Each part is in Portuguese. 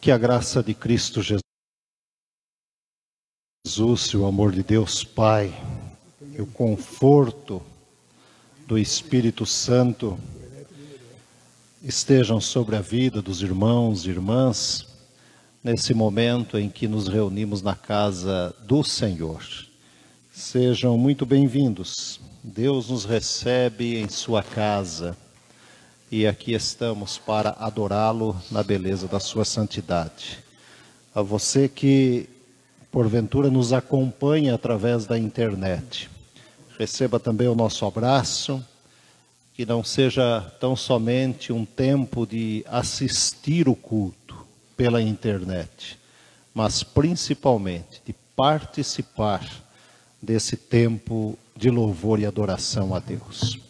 Que a graça de Cristo Jesus, o amor de Deus Pai, e o conforto do Espírito Santo estejam sobre a vida dos irmãos e irmãs, nesse momento em que nos reunimos na casa do Senhor. Sejam muito bem-vindos. Deus nos recebe em sua casa e aqui estamos para adorá-lo na beleza da sua santidade. A você que porventura nos acompanha através da internet, receba também o nosso abraço, que não seja tão somente um tempo de assistir o culto pela internet, mas principalmente de participar desse tempo de louvor e adoração a Deus.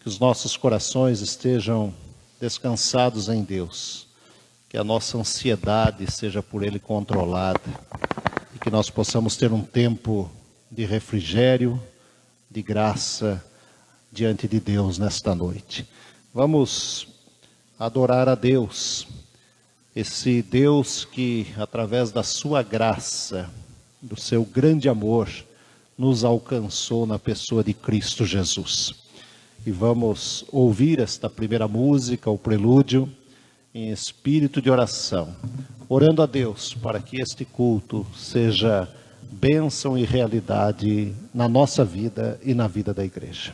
Que os nossos corações estejam descansados em Deus, que a nossa ansiedade seja por Ele controlada, e que nós possamos ter um tempo de refrigério, de graça diante de Deus nesta noite. Vamos adorar a Deus, esse Deus que através da sua graça, do seu grande amor, nos alcançou na pessoa de Cristo Jesus. E vamos ouvir esta primeira música, o prelúdio, em espírito de oração, orando a Deus para que este culto seja bênção e realidade na nossa vida e na vida da igreja.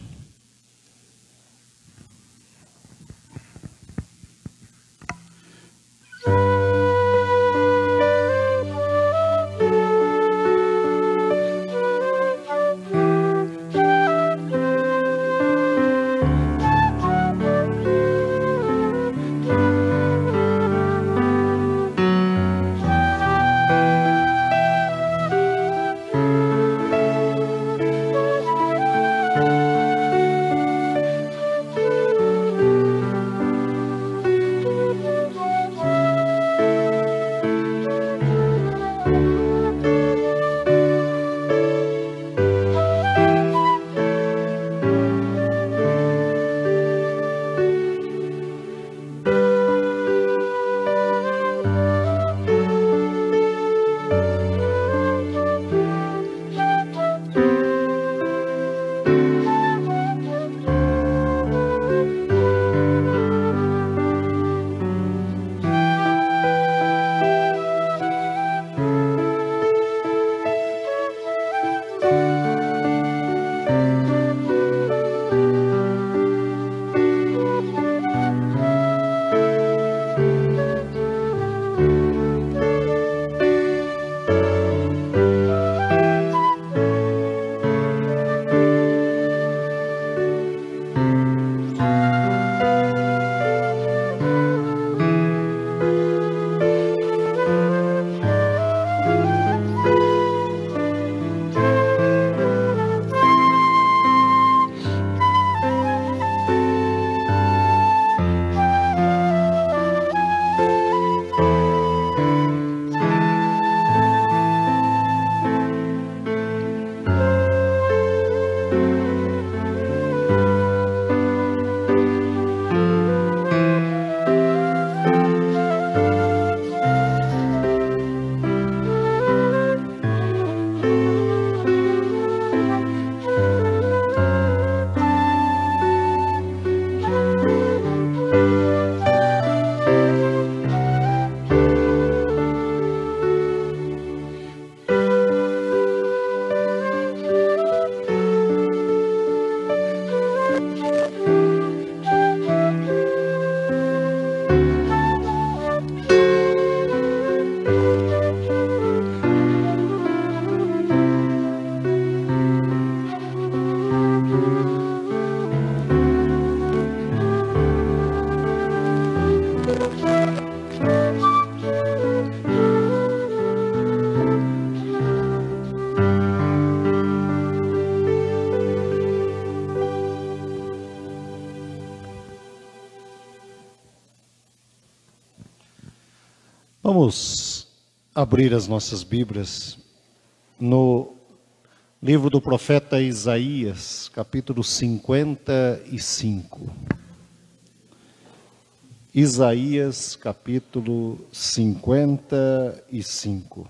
Vamos abrir as nossas Bíblias no livro do profeta Isaías, capítulo 55. Isaías capítulo 55.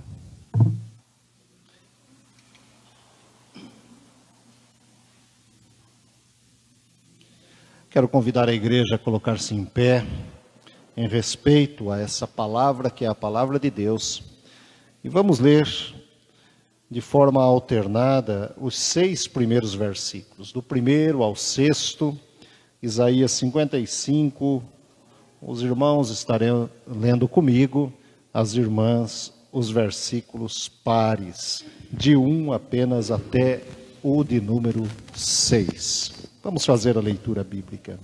Quero convidar a igreja a colocar-se em pé, em respeito a essa palavra que é a palavra de Deus. E vamos ler de forma alternada os 6 primeiros versículos, do 1º ao 6º, Isaías 55. Os irmãos estarão lendo comigo, as irmãs, os versículos pares, de 1 apenas até o de número 6. Vamos fazer a leitura bíblica.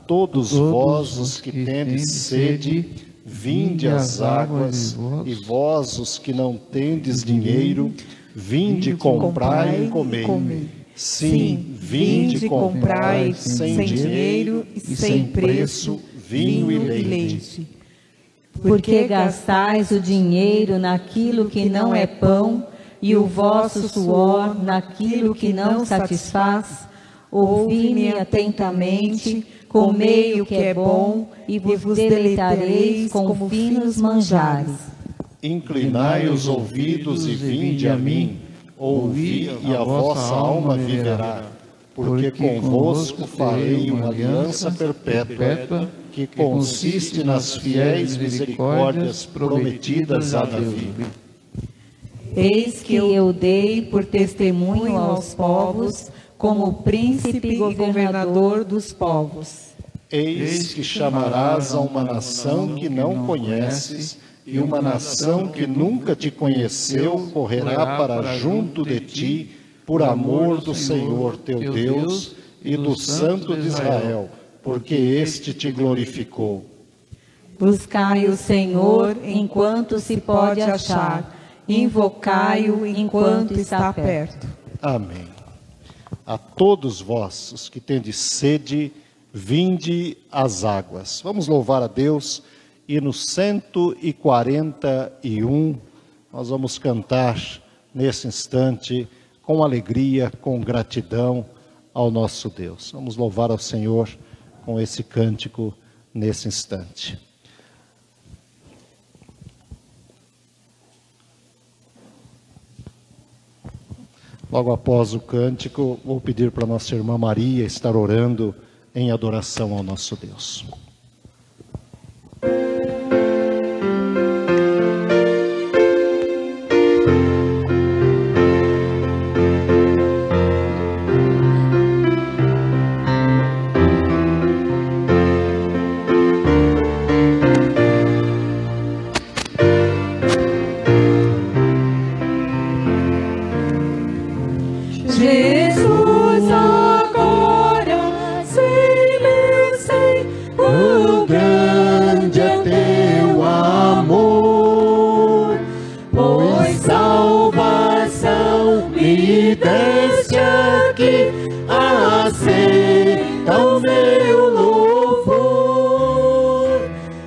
Todos vós os que tendes sede, vinde às águas, e vós os que não tendes dinheiro, vinde comprai e comei. Sim, vinde comprai sem dinheiro e sem preço vinho e leite. Porque gastais o dinheiro naquilo que não é pão, e o vosso suor naquilo que não satisfaz? Ouvi-me atentamente, comei o que é bom, e vos deleitareis com finos manjares. Inclinai os ouvidos e vinde a mim, ouvi e a vossa alma viverá, porque convosco farei uma aliança perpétua, que consiste nas fiéis misericórdias prometidas a Davi. Eis que eu dei por testemunho aos povos, como príncipe e governador dos povos. Eis que chamarás a uma nação que não conheces, e uma nação que nunca te conheceu correrá para junto de ti, por amor do Senhor teu Deus e do Santo de Israel, porque este te glorificou. Buscai o Senhor enquanto se pode achar, invocai-o enquanto está perto. Amém. A todos vós, os que tendes sede, vinde às águas. Vamos louvar a Deus. E no 141, nós vamos cantar nesse instante com alegria, com gratidão ao nosso Deus. Vamos louvar ao Senhor com esse cântico nesse instante. Logo após o cântico, vou pedir para nossa irmã Maria estar orando em adoração ao nosso Deus. Jesus, agora sei, quão grande é teu amor, pois salvação me deste aqui, aceita o meu louvor.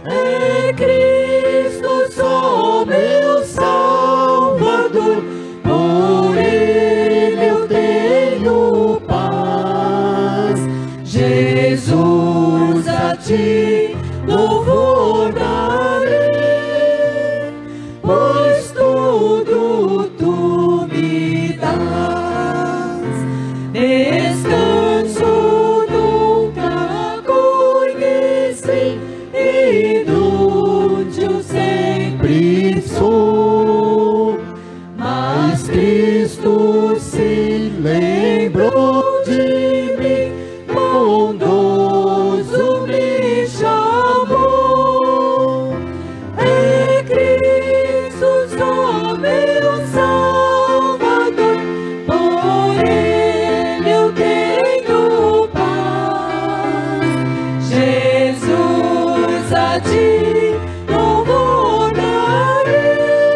É Cristo só meu Salvador, por Ele eu tenho paz. Jesus, a ti louvor darei, pois tudo tu me dás. Descanso nunca conheci, inútil sempre sou, mas Cristo se lembrou de mim, bondoso me chamou. É Cristo só meu Salvador, por Ele eu tenho paz. Jesus, a ti louvor darei,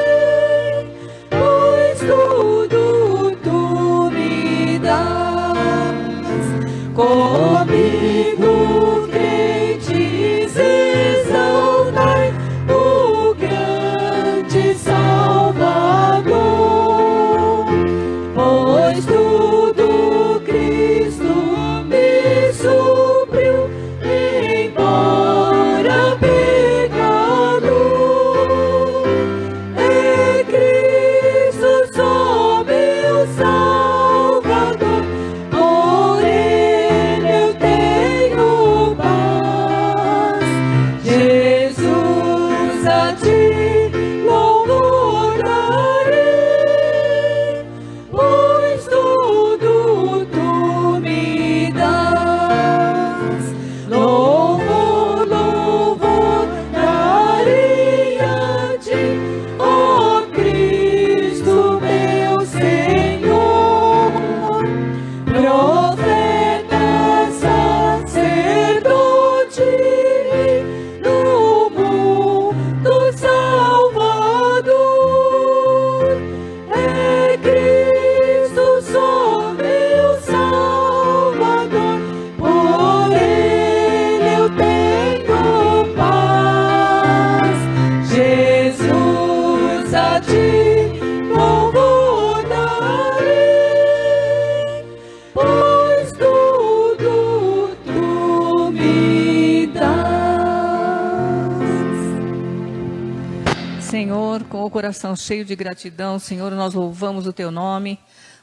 Senhor, com o coração cheio de gratidão, Senhor, nós louvamos o Teu nome,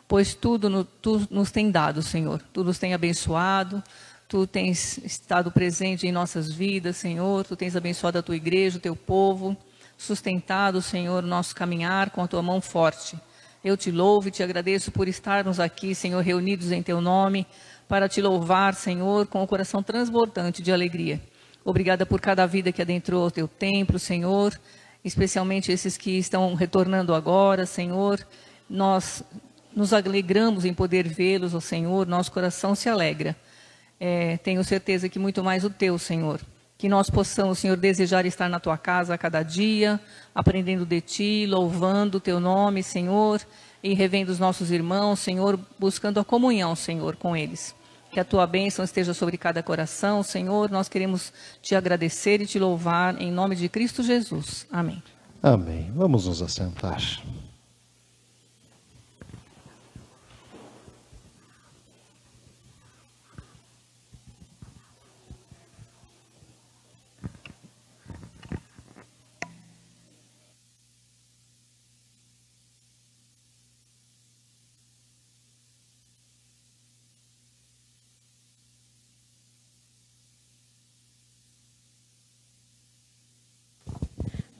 pois Tu nos tem dado, Senhor. Tu nos tem abençoado, Tu tens estado presente em nossas vidas, Senhor. Tu tens abençoado a Tua igreja, o Teu povo, sustentado, Senhor, o nosso caminhar com a Tua mão forte. Eu Te louvo e Te agradeço por estarmos aqui, Senhor, reunidos em Teu nome, para Te louvar, Senhor, com o coração transbordante de alegria. Obrigada por cada vida que adentrou o Teu templo, Senhor, especialmente esses que estão retornando agora, Senhor. Nós nos alegramos em poder vê-los, ó Senhor, nosso coração se alegra. Tenho certeza que muito mais o Teu, Senhor. Que nós possamos, Senhor, desejar estar na Tua casa a cada dia, aprendendo de Ti, louvando o Teu nome, Senhor, e revendo os nossos irmãos, Senhor, buscando a comunhão, Senhor, com eles. Que a Tua bênção esteja sobre cada coração, Senhor. Nós queremos Te agradecer e Te louvar em nome de Cristo Jesus. Amém. Amém. Vamos nos assentar.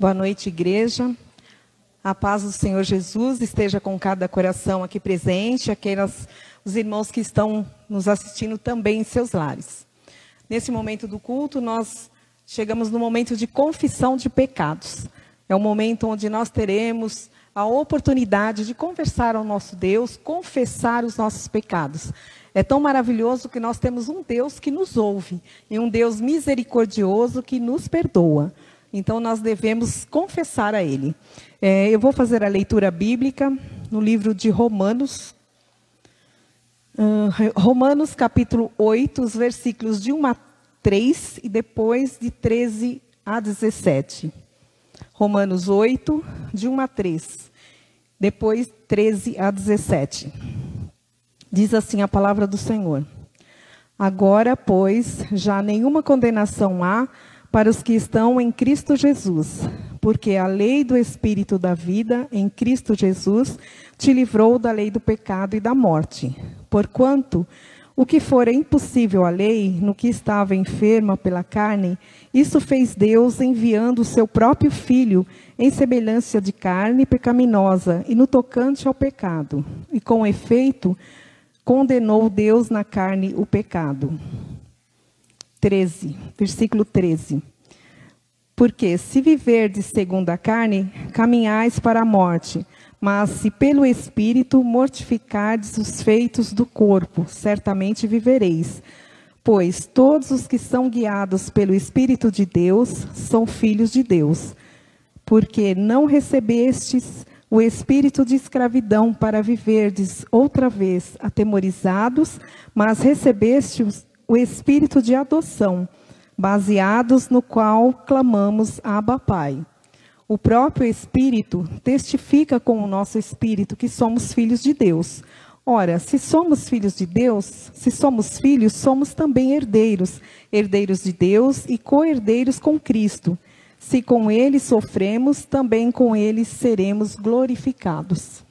Boa noite, igreja. A paz do Senhor Jesus esteja com cada coração aqui presente, os irmãos que estão nos assistindo também em seus lares. Nesse momento do culto, nós chegamos no momento de confissão de pecados. É um momento onde nós teremos a oportunidade de conversar ao nosso Deus, confessar os nossos pecados. É tão maravilhoso que nós temos um Deus que nos ouve e um Deus misericordioso que nos perdoa. Então, nós devemos confessar a Ele. Eu vou fazer a leitura bíblica no livro de Romanos. Romanos, capítulo 8, os versículos de 1 a 3 e depois de 13 a 17. Romanos 8, de 1 a 3, depois 13 a 17. Diz assim a palavra do Senhor. Agora, pois, já nenhuma condenação há para os que estão em Cristo Jesus, porque a lei do Espírito da vida em Cristo Jesus te livrou da lei do pecado e da morte. Porquanto o que fora impossível à lei, no que estava enferma pela carne, isso fez Deus enviando o seu próprio Filho em semelhança de carne pecaminosa e no tocante ao pecado. E com efeito, condenou Deus na carne o pecado. 13, versículo 13. Porque se viverdes segundo a carne, caminhais para a morte, mas se pelo Espírito mortificardes os feitos do corpo, certamente vivereis. Pois todos os que são guiados pelo Espírito de Deus são filhos de Deus. Porque não recebestes o espírito de escravidão para viverdes outra vez atemorizados, mas recebestes o espírito de adoção, baseados no qual clamamos Abba, Pai. O próprio Espírito testifica com o nosso espírito que somos filhos de Deus. Ora, se somos filhos de Deus, se somos filhos, somos também herdeiros, herdeiros de Deus e co-herdeiros com Cristo. Se com Ele sofremos, também com Ele seremos glorificados.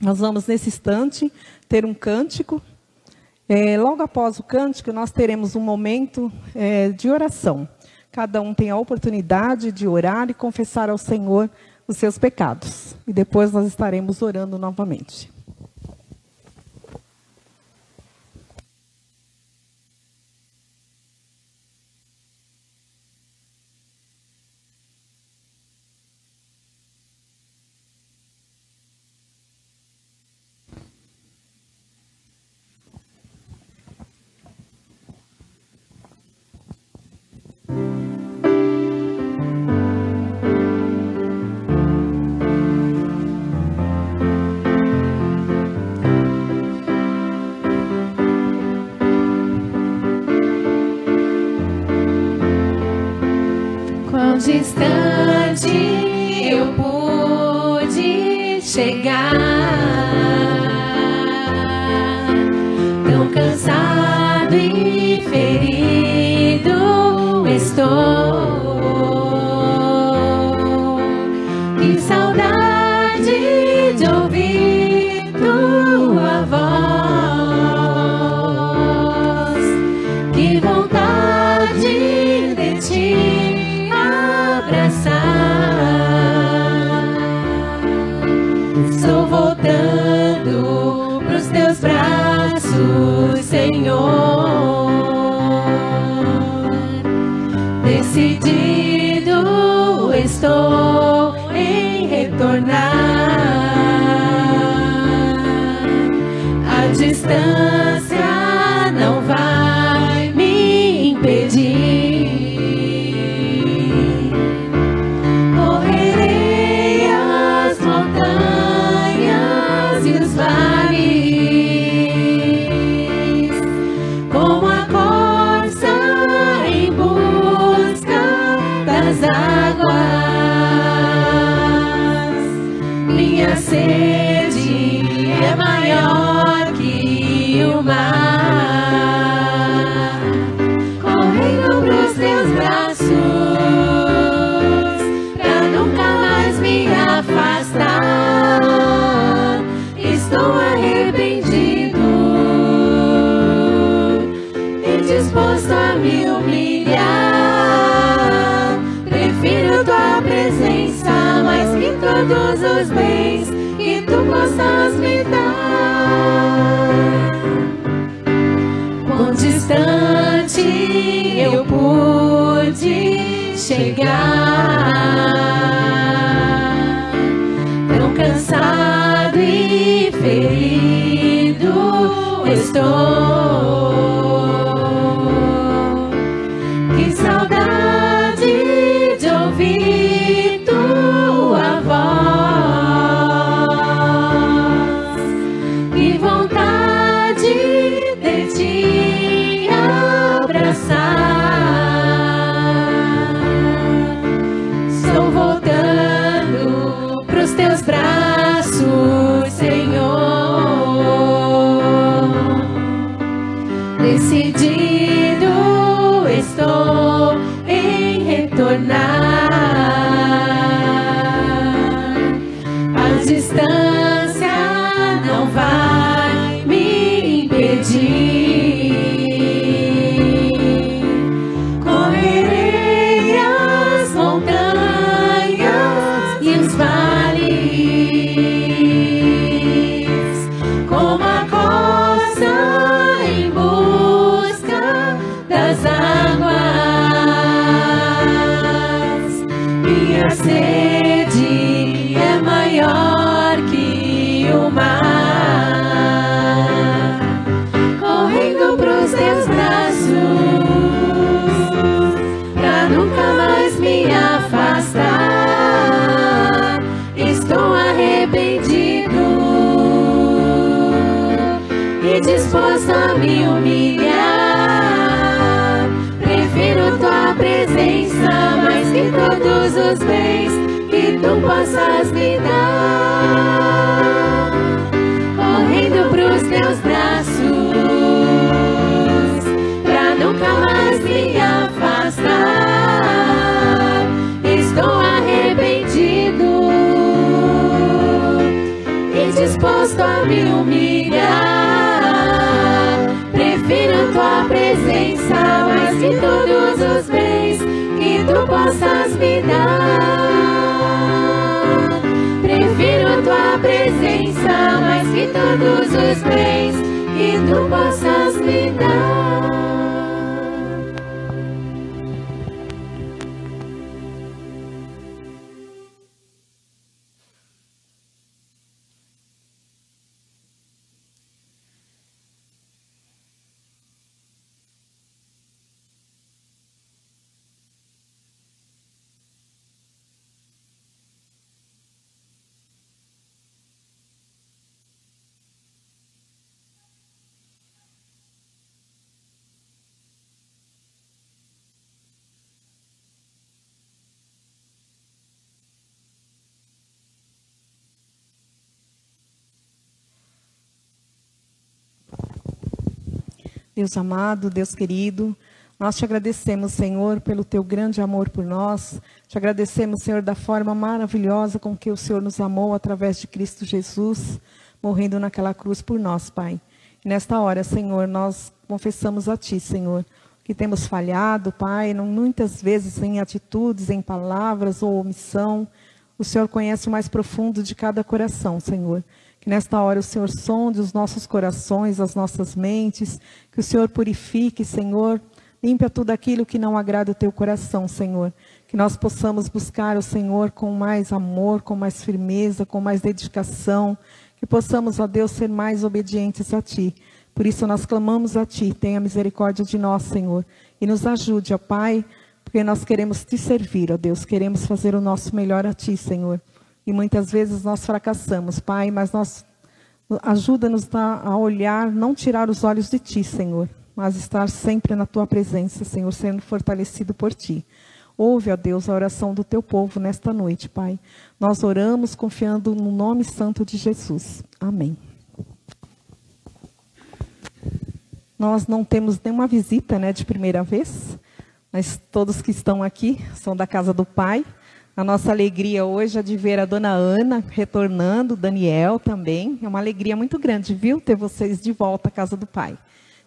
Nós vamos, nesse instante, ter um cântico. Logo após o cântico, nós teremos um momento de oração. Cada um tem a oportunidade de orar e confessar ao Senhor os seus pecados. E depois nós estaremos orando novamente. Quão distante eu pude chegar, tão cansado e ferido estou. estou em retornar. A distância não vai me impedir. Correrei as montanhas e os vales, como a corça em busca das águas. Minha sede é maior que o mar, correndo pros teus braços, pra nunca mais me afastar. Estou arrependido e disposto a me humilhar. Prefiro tua presença mais que todos os bens que tu possas me dar. Quão distante eu pude chegar, tão cansado e ferido estou. Que saudade de ouvir tua voz, que vontade de te abraçar. Estou voltando pros teus braços, Senhor. Decidido estou em retornar. A distância não vai me impedir. Correrei as montanhas e os vales, como a corça em busca das águas. Minha sede é maior que o mar, correndo pros teus braços, pra nunca mais me afastar. Estou arrependido e disposto a me humilhar. Prefiro tua presença mais que todos os bens que tu possas me dar. Correndo pros teus braços, pra nunca mais me afastar. Estou arrependido e disposto a me humilhar. Prefiro tua presença mais que todos os bens que tu possas me dar. Prefiro tua presença mais que todos os bens que tu possas me dar. Deus amado, Deus querido, nós te agradecemos, Senhor, pelo teu grande amor por nós. Te agradecemos, Senhor, da forma maravilhosa com que o Senhor nos amou através de Cristo Jesus, morrendo naquela cruz por nós, Pai. E nesta hora, Senhor, nós confessamos a Ti, Senhor, que temos falhado, Pai, muitas vezes em atitudes, em palavras ou omissão. O Senhor conhece o mais profundo de cada coração, Senhor. Que nesta hora o Senhor sonde os nossos corações, as nossas mentes, que o Senhor purifique, Senhor, limpa tudo aquilo que não agrada o teu coração, Senhor. que nós possamos buscar o Senhor com mais amor, com mais firmeza, com mais dedicação, que possamos, ó Deus, ser mais obedientes a Ti. Por isso nós clamamos a Ti, tenha misericórdia de nós, Senhor, e nos ajude, ó Pai, porque nós queremos Te servir, ó Deus, queremos fazer o nosso melhor a Ti, Senhor. E muitas vezes nós fracassamos, Pai, mas ajuda-nos a olhar, não tirar os olhos de Ti, Senhor, mas estar sempre na Tua presença, Senhor, sendo fortalecido por Ti. Ouve, ó Deus, a oração do Teu povo nesta noite, Pai. Nós oramos confiando no nome santo de Jesus. Amém. Nós não temos nenhuma visita, né, de primeira vez, mas todos que estão aqui são da casa do Pai. A nossa alegria hoje é de ver a dona Ana retornando, o Daniel também. É uma alegria muito grande, viu, ter vocês de volta à casa do Pai.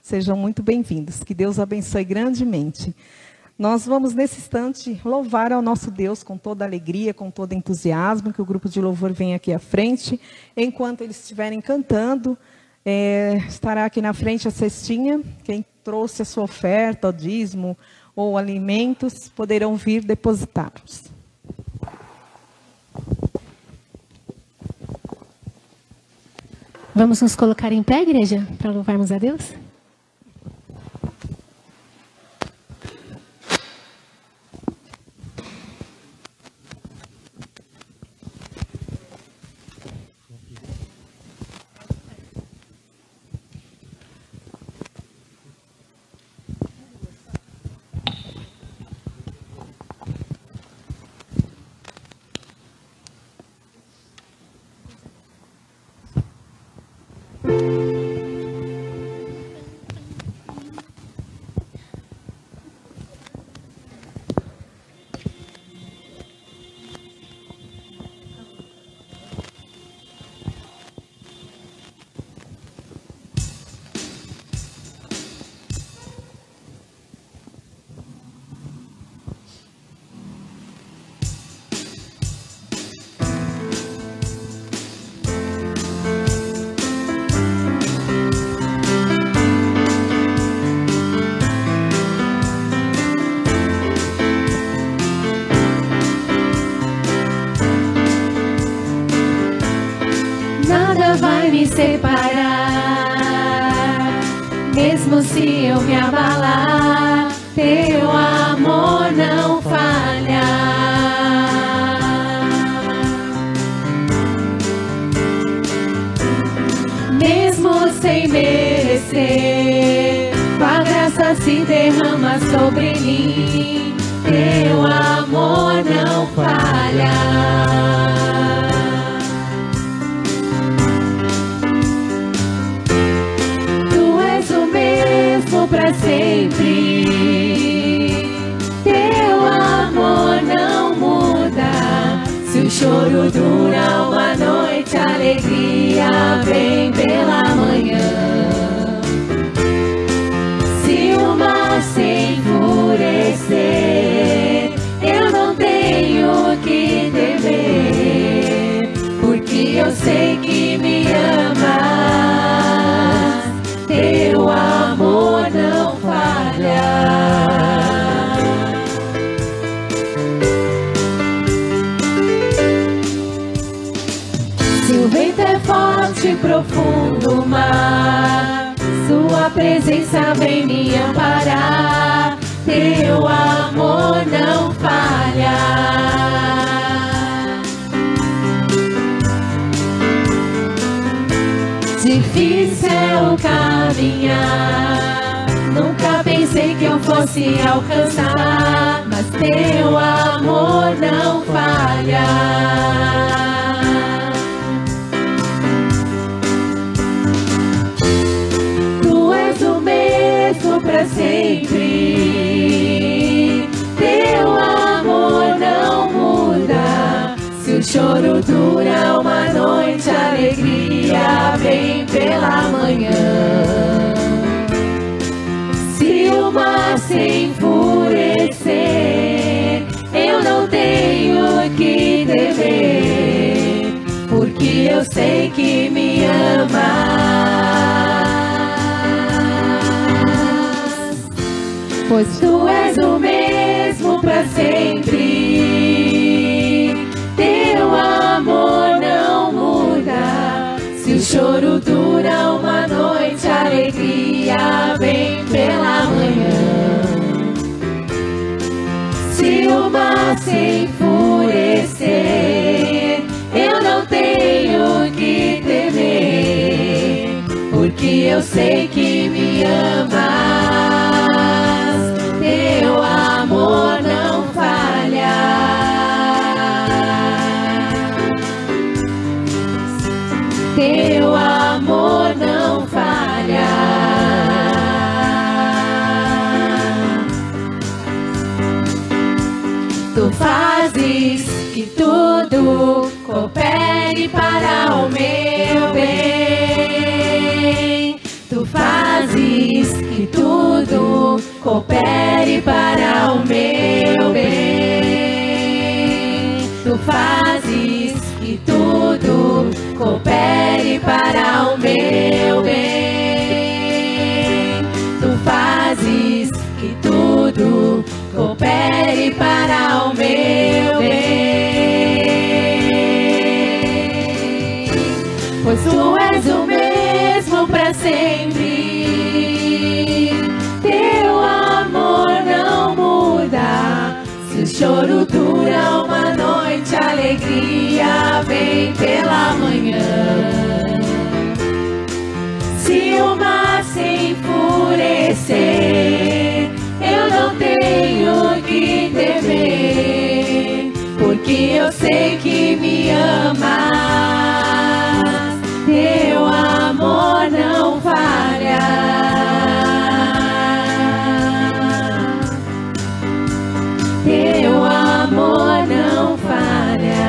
Sejam muito bem-vindos. Que Deus abençoe grandemente. Nós vamos, nesse instante, louvar ao nosso Deus com toda alegria, com todo entusiasmo, que o grupo de louvor venha aqui à frente. Enquanto eles estiverem cantando, estará aqui na frente a cestinha. Quem trouxe a sua oferta, o dízimo ou alimentos, poderão vir depositá-los. Vamos nos colocar em pé, igreja, para louvarmos a Deus? Me separar, mesmo se eu me abalar, teu amor não falha. Mesmo sem merecer, tua graça se derrama sobre mim, teu amor não falha. Para sempre, teu amor não muda. Se o choro dura uma noite, a alegria vem pela manhã. Se o mar se enfurecer, eu não tenho que temer, porque eu sei que me amas, teu amor não falha. Se o vento é forte e profundo o mar, sua presença vem me amparar, teu amor não falha. Difícil é o caminhar, nunca pensei que eu fosse alcançar, mas teu amor não falha. Tu és o mesmo para sempre, teu amor não muda. Se o choro dura uma noite, a alegria vem pela manhã. Se o mar se enfurecer, eu não tenho que temer, porque eu sei que me amas, pois tu és o mesmo mesmo para sempre. Teu amor não muda. Se o choro dura uma noite, a alegria vem pela manhã. Se o mar se enfurecer, eu não tenho que temer, porque eu sei que me amas. Teu amor não falha. Teu amor não falha. Tu fazes que tudo coopere para o meu bem. Tu fazes que tudo coopere para o meu bem. Tu fazes que tudo coopere para o meu bem. Tu fazes que tudo coopere para o meu bem. Pois tu és o mesmo para sempre. Teu amor não muda. Se o choro dura uma noite, a alegria vem pela manhã. Se o mar se enfurecer, eu não tenho que temer, porque eu sei que me amas. Teu amor não falha. Teu amor não falha.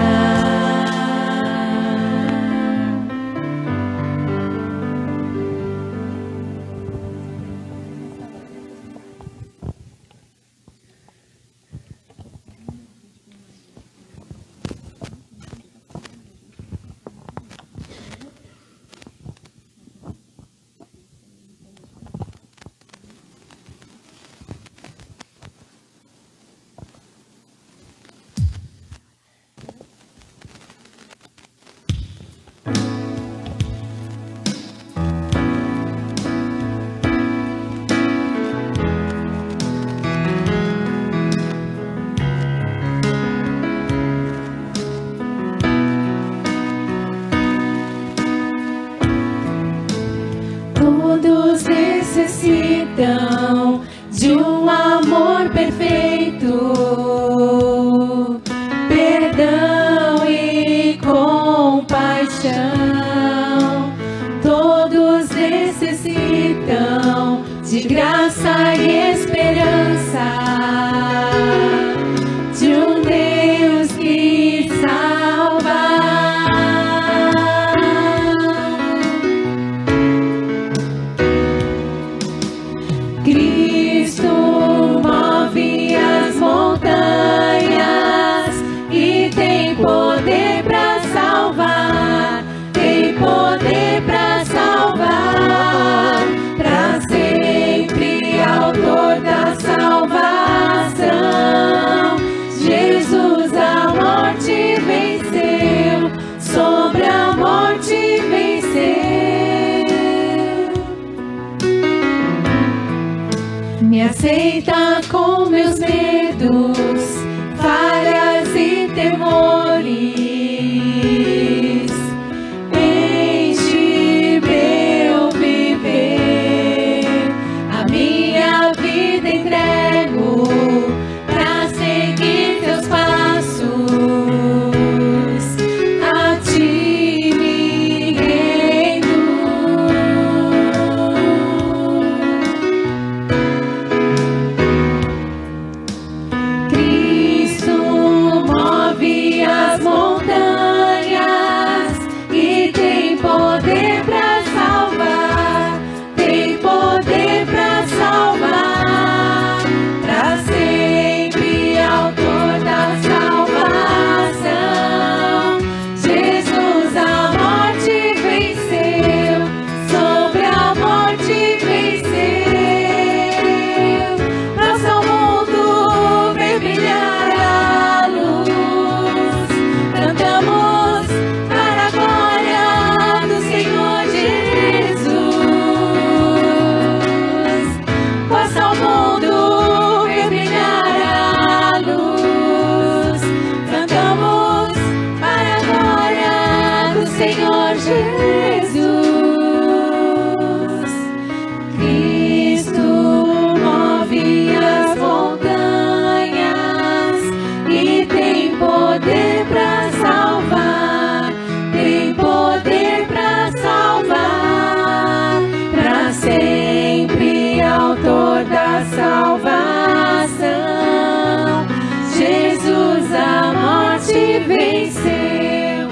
Todos necessitam de um amor perfeito, perdão e compaixão. Todos necessitam de graça e esperança, de um Deus que salva. Cristo Jesus. Cristo move as montanhas e tem poder para salvar, tem poder para salvar, para sempre autor da salvação. Jesus a morte venceu,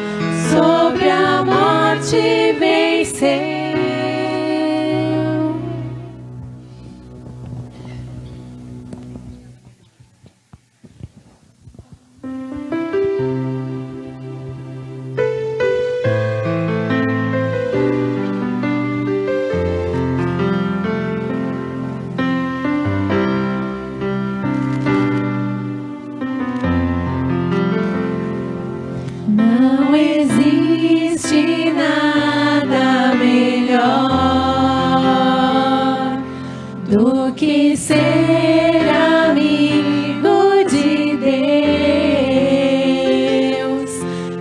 sobre a morte venceu. Não existe nada melhor do que ser amigo de Deus,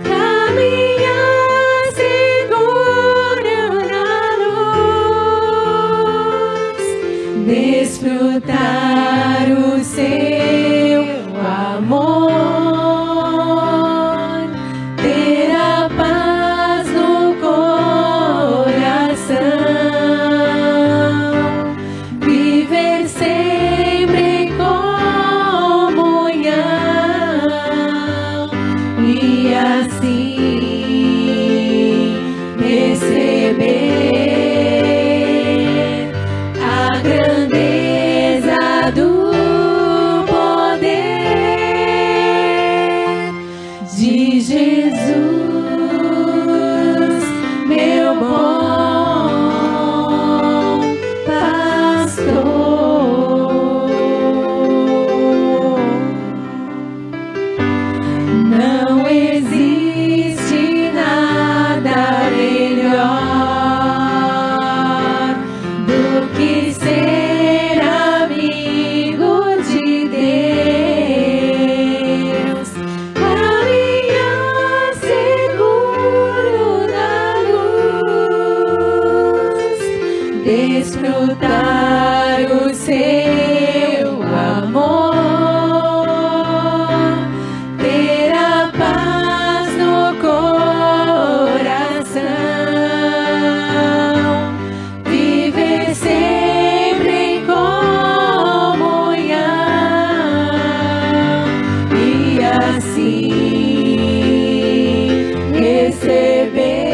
caminhar seguro na luz, desfrutar o seu amor. Desfrutar o seu amor, ter a paz no coração, viver sempre em comunhão e assim receber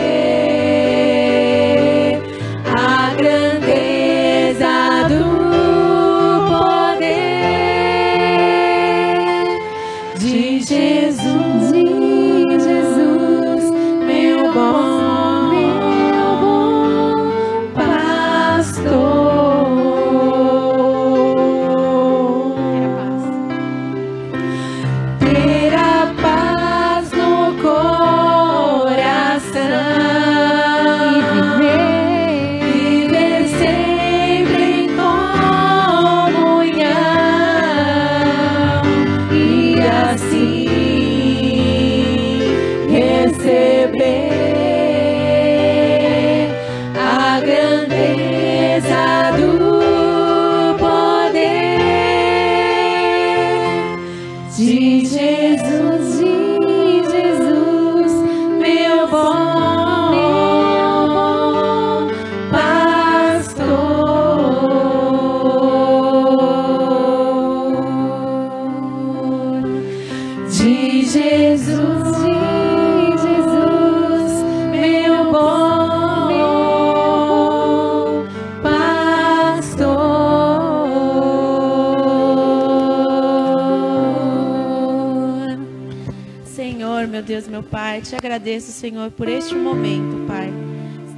meu Pai, te agradeço, Senhor, por este momento, Pai.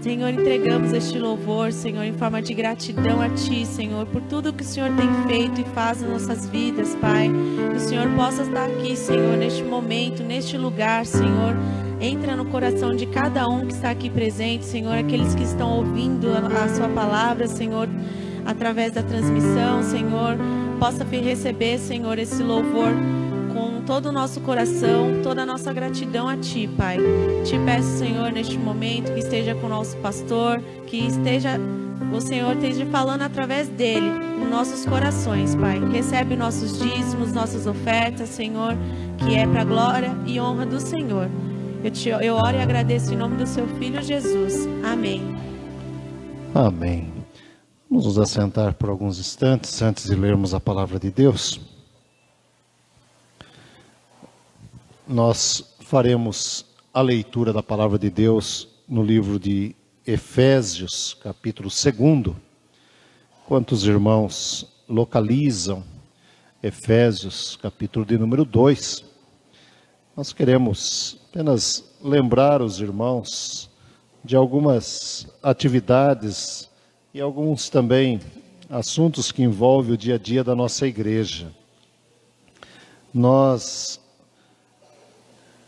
Senhor, entregamos este louvor, Senhor, em forma de gratidão a Ti, Senhor, por tudo que o Senhor tem feito e faz nas nossas vidas, Pai. Que o Senhor possa estar aqui, Senhor, neste momento, neste lugar, Senhor. Entra no coração de cada um que está aqui presente, Senhor, aqueles que estão ouvindo a Sua palavra, Senhor, através da transmissão, Senhor. Possa receber, Senhor, esse louvor com todo o nosso coração, toda a nossa gratidão a Ti, Pai. Te peço, Senhor, neste momento, que esteja com o nosso pastor, que o Senhor esteja falando através dele, nos nossos corações, Pai. Recebe nossos dízimos, nossas ofertas, Senhor, que é para a glória e honra do Senhor. Eu oro e agradeço em nome do Seu Filho Jesus. Amém. Amém. Vamos nos assentar por alguns instantes antes de lermos a palavra de Deus. Nós faremos a leitura da palavra de Deus no livro de Efésios, capítulo 2. Quantos irmãos localizam Efésios, capítulo de número 2? Nós queremos apenas lembrar os irmãos de algumas atividades e alguns também assuntos que envolvem o dia a dia da nossa igreja. Nós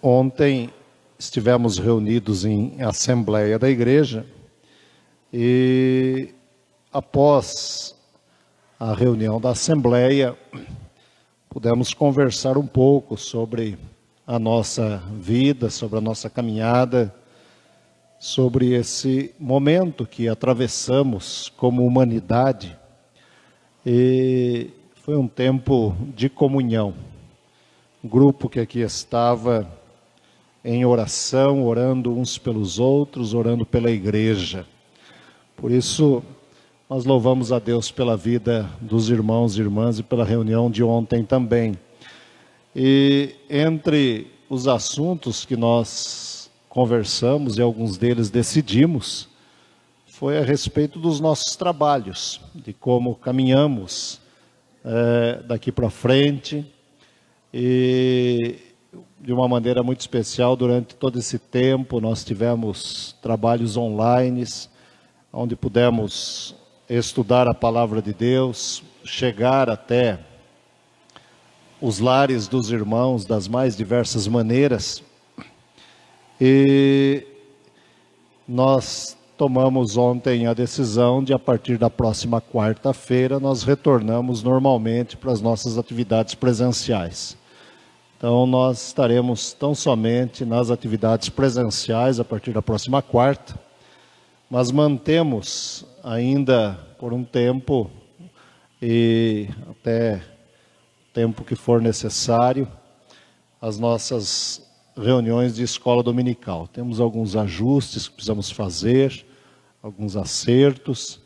ontem estivemos reunidos em assembleia da igreja e após a reunião da assembleia pudemos conversar um pouco sobre a nossa vida, sobre a nossa caminhada, sobre esse momento que atravessamos como humanidade. E foi um tempo de comunhão. O grupo que aqui estava em oração, orando uns pelos outros, orando pela igreja. Por isso, nós louvamos a Deus pela vida dos irmãos e irmãs e pela reunião de ontem também. E entre os assuntos que nós conversamos e alguns deles decidimos, foi a respeito dos nossos trabalhos, de como caminhamos daqui para frente, e de uma maneira muito especial, durante todo esse tempo, nós tivemos trabalhos online, onde pudemos estudar a palavra de Deus, chegar até os lares dos irmãos das mais diversas maneiras. E nós tomamos ontem a decisão de, a partir da próxima quarta-feira, nós retornamos normalmente para as nossas atividades presenciais. Então, nós estaremos tão somente nas atividades presenciais a partir da próxima quarta, mas mantemos ainda por um tempo, e até o tempo que for necessário, as nossas reuniões de escola dominical. Temos alguns ajustes que precisamos fazer, alguns acertos,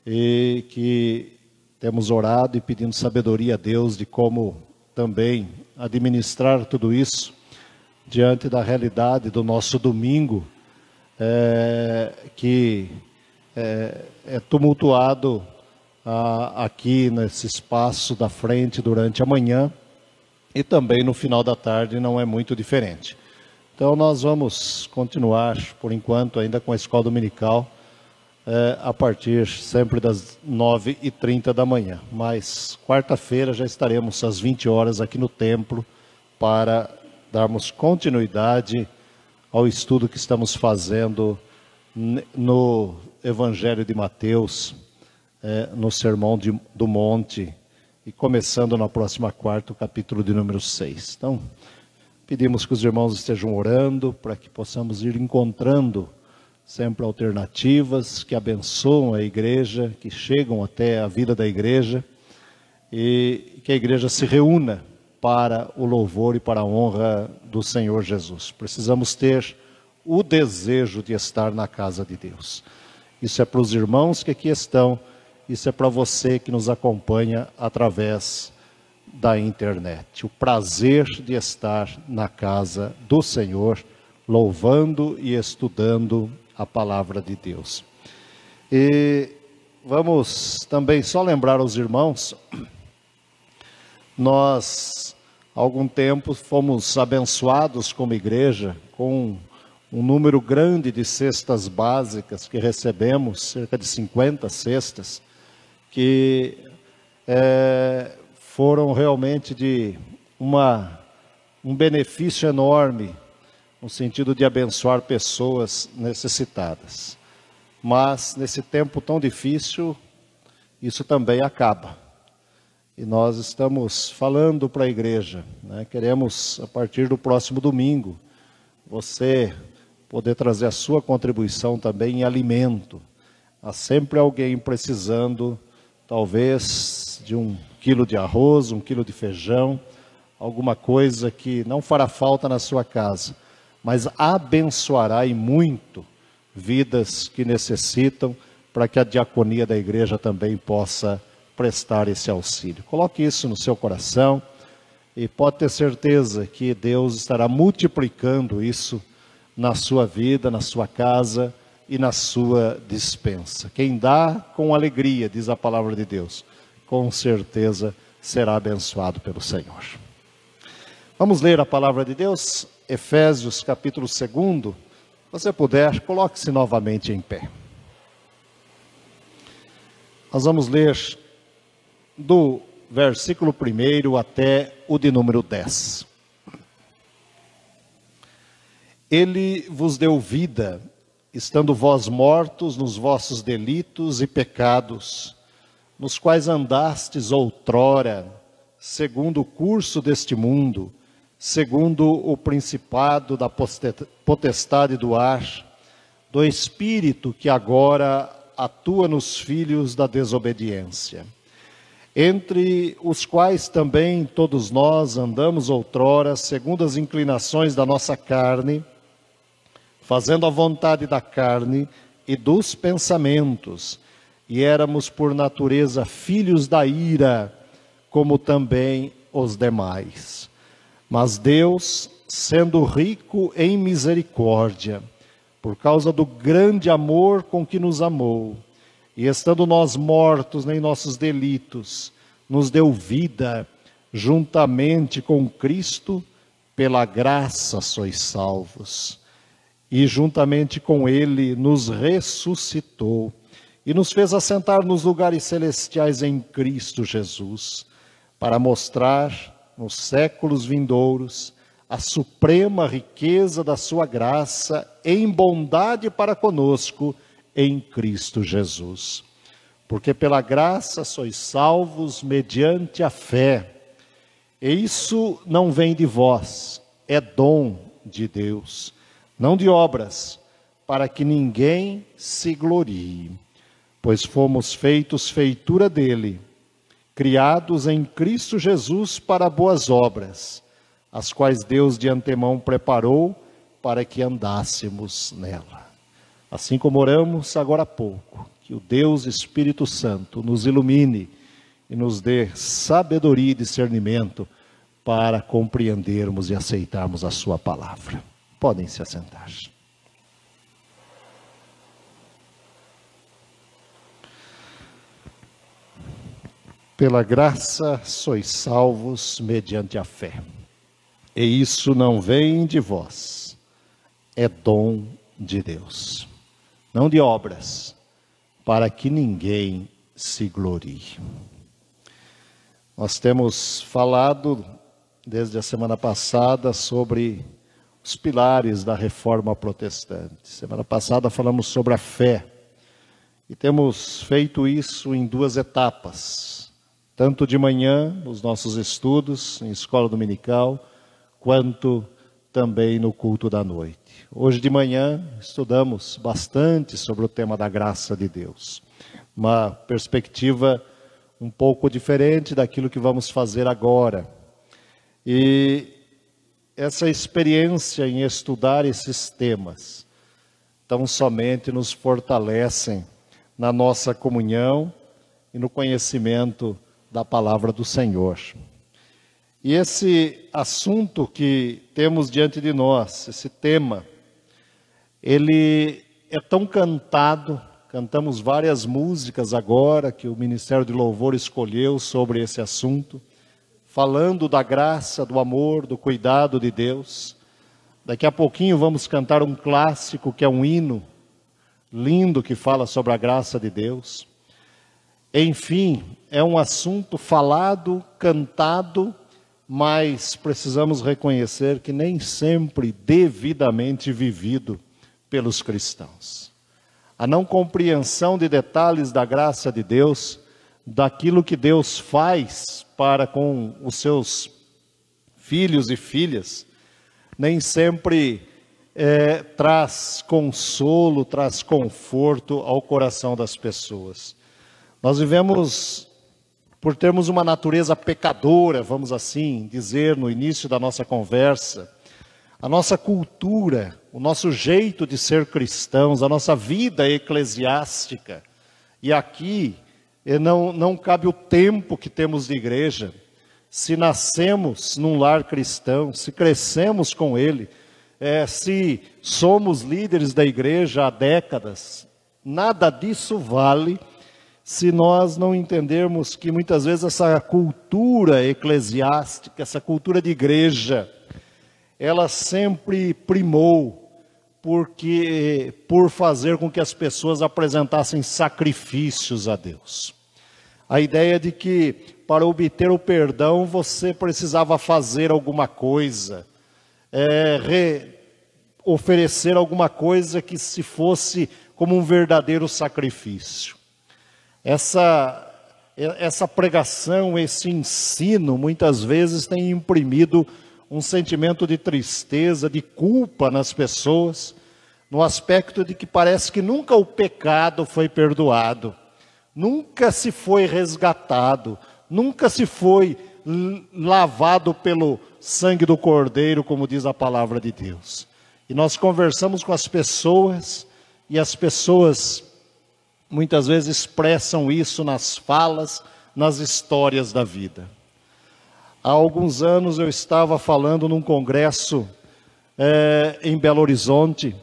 e que temos orado e pedindo sabedoria a Deus de como também administrar tudo isso diante da realidade do nosso domingo, que é tumultuado aqui nesse espaço da frente durante a manhã, e também no final da tarde não é muito diferente. Então nós vamos continuar, por enquanto, ainda com a escola dominical, a partir sempre das 9h30 da manhã. Mas quarta-feira já estaremos às 20 horas aqui no templo para darmos continuidade ao estudo que estamos fazendo no Evangelho de Mateus, no Sermão do Monte, e começando na próxima quarta, o capítulo de número 6. Então, pedimos que os irmãos estejam orando para que possamos ir encontrando sempre alternativas que abençoam a igreja, que chegam até a vida da igreja, e que a igreja se reúna para o louvor e para a honra do Senhor Jesus. Precisamos ter o desejo de estar na casa de Deus. Isso é para os irmãos que aqui estão, isso é para você que nos acompanha através da internet. O prazer de estar na casa do Senhor, louvando e estudando a palavra de Deus. E vamos também só lembrar aos irmãos, nós há algum tempo fomos abençoados como igreja com um número grande de cestas básicas que recebemos, cerca de 50 cestas, que foram realmente de um benefício enorme, no sentido de abençoar pessoas necessitadas. Mas, nesse tempo tão difícil, isso também acaba. E nós estamos falando para a igreja, né? Queremos, a partir do próximo domingo, você poder trazer a sua contribuição também em alimento. Há sempre alguém precisando, talvez, de 1 quilo de arroz, 1 quilo de feijão, alguma coisa que não fará falta na sua casa, mas abençoará e muito vidas que necessitam, para que a diaconia da igreja também possa prestar esse auxílio. Coloque isso no seu coração e pode ter certeza que Deus estará multiplicando isso na sua vida, na sua casa e na sua despensa. Quem dá com alegria, diz a palavra de Deus, com certeza será abençoado pelo Senhor. Vamos ler a palavra de Deus, Efésios capítulo 2. Se você puder, coloque-se novamente em pé. Nós vamos ler do versículo 1 até o de número 10. Ele vos deu vida, estando vós mortos nos vossos delitos e pecados, nos quais andastes outrora, segundo o curso deste mundo, segundo o principado da potestade do ar, do espírito que agora atua nos filhos da desobediência, entre os quais também todos nós andamos outrora, segundo as inclinações da nossa carne, fazendo a vontade da carne e dos pensamentos, e éramos por natureza filhos da ira, como também os demais. Mas Deus, sendo rico em misericórdia, por causa do grande amor com que nos amou, e estando nós mortos em nossos delitos, nos deu vida juntamente com Cristo, pela graça sois salvos. E juntamente com Ele nos ressuscitou, e nos fez assentar nos lugares celestiais em Cristo Jesus, para mostrar nos séculos vindouros a suprema riqueza da sua graça em bondade para conosco em Cristo Jesus. Porque pela graça sois salvos mediante a fé. E isso não vem de vós, é dom de Deus, não de obras, para que ninguém se glorie. Pois fomos feitos feitura dele, criados em Cristo Jesus para boas obras, as quais Deus de antemão preparou para que andássemos nela. Assim como oramos agora há pouco, que o Deus Espírito Santo nos ilumine e nos dê sabedoria e discernimento para compreendermos e aceitarmos a sua palavra. Podem se assentar. Pela graça sois salvos mediante a fé. E isso não vem de vós, é dom de Deus, não de obras, para que ninguém se glorie. Nós temos falado desde a semana passada sobre os pilares da reforma protestante. Semana passada falamos sobre a fé e temos feito isso em 2 etapas, tanto de manhã nos nossos estudos em escola dominical, quanto também no culto da noite. Hoje de manhã estudamos bastante sobre o tema da graça de Deus. Uma perspectiva um pouco diferente daquilo que vamos fazer agora. E essa experiência em estudar esses temas tão somente nos fortalecem na nossa comunhão e no conhecimento da palavra do Senhor. E esse assunto que temos diante de nós, esse tema, ele é tão cantado, cantamos várias músicas agora que o Ministério de Louvor escolheu sobre esse assunto, falando da graça, do amor, do cuidado de Deus. Daqui a pouquinho vamos cantar um clássico que é um hino lindo que fala sobre a graça de Deus. Enfim, é um assunto falado, cantado, mas precisamos reconhecer que nem sempre devidamente vivido pelos cristãos. A não compreensão de detalhes da graça de Deus daquilo que Deus faz para com os seus filhos e filhas, nem sempre traz consolo, traz conforto ao coração das pessoas. Nós vivemos, por termos uma natureza pecadora, vamos assim dizer no início da nossa conversa, a nossa cultura, o nosso jeito de ser cristãos, a nossa vida eclesiástica, e aqui não cabe o tempo que temos de igreja. Se nascemos num lar cristão, se crescemos com ele, se somos líderes da igreja há décadas, nada disso vale se nós não entendermos que muitas vezes essa cultura eclesiástica, essa cultura de igreja, ela sempre primou por fazer com que as pessoas apresentassem sacrifícios a Deus. A ideia de que para obter o perdão você precisava fazer alguma coisa, oferecer alguma coisa que se fosse como um verdadeiro sacrifício. Essa pregação, esse ensino, muitas vezes tem imprimido um sentimento de tristeza, de culpa nas pessoas, no aspecto de que parece que nunca o pecado foi perdoado, nunca se foi resgatado, nunca se foi lavado pelo sangue do Cordeiro, como diz a palavra de Deus. E nós conversamos com as pessoas, e as pessoas muitas vezes expressam isso nas falas, nas histórias da vida. Há alguns anos eu estava falando num congresso em Belo Horizonte,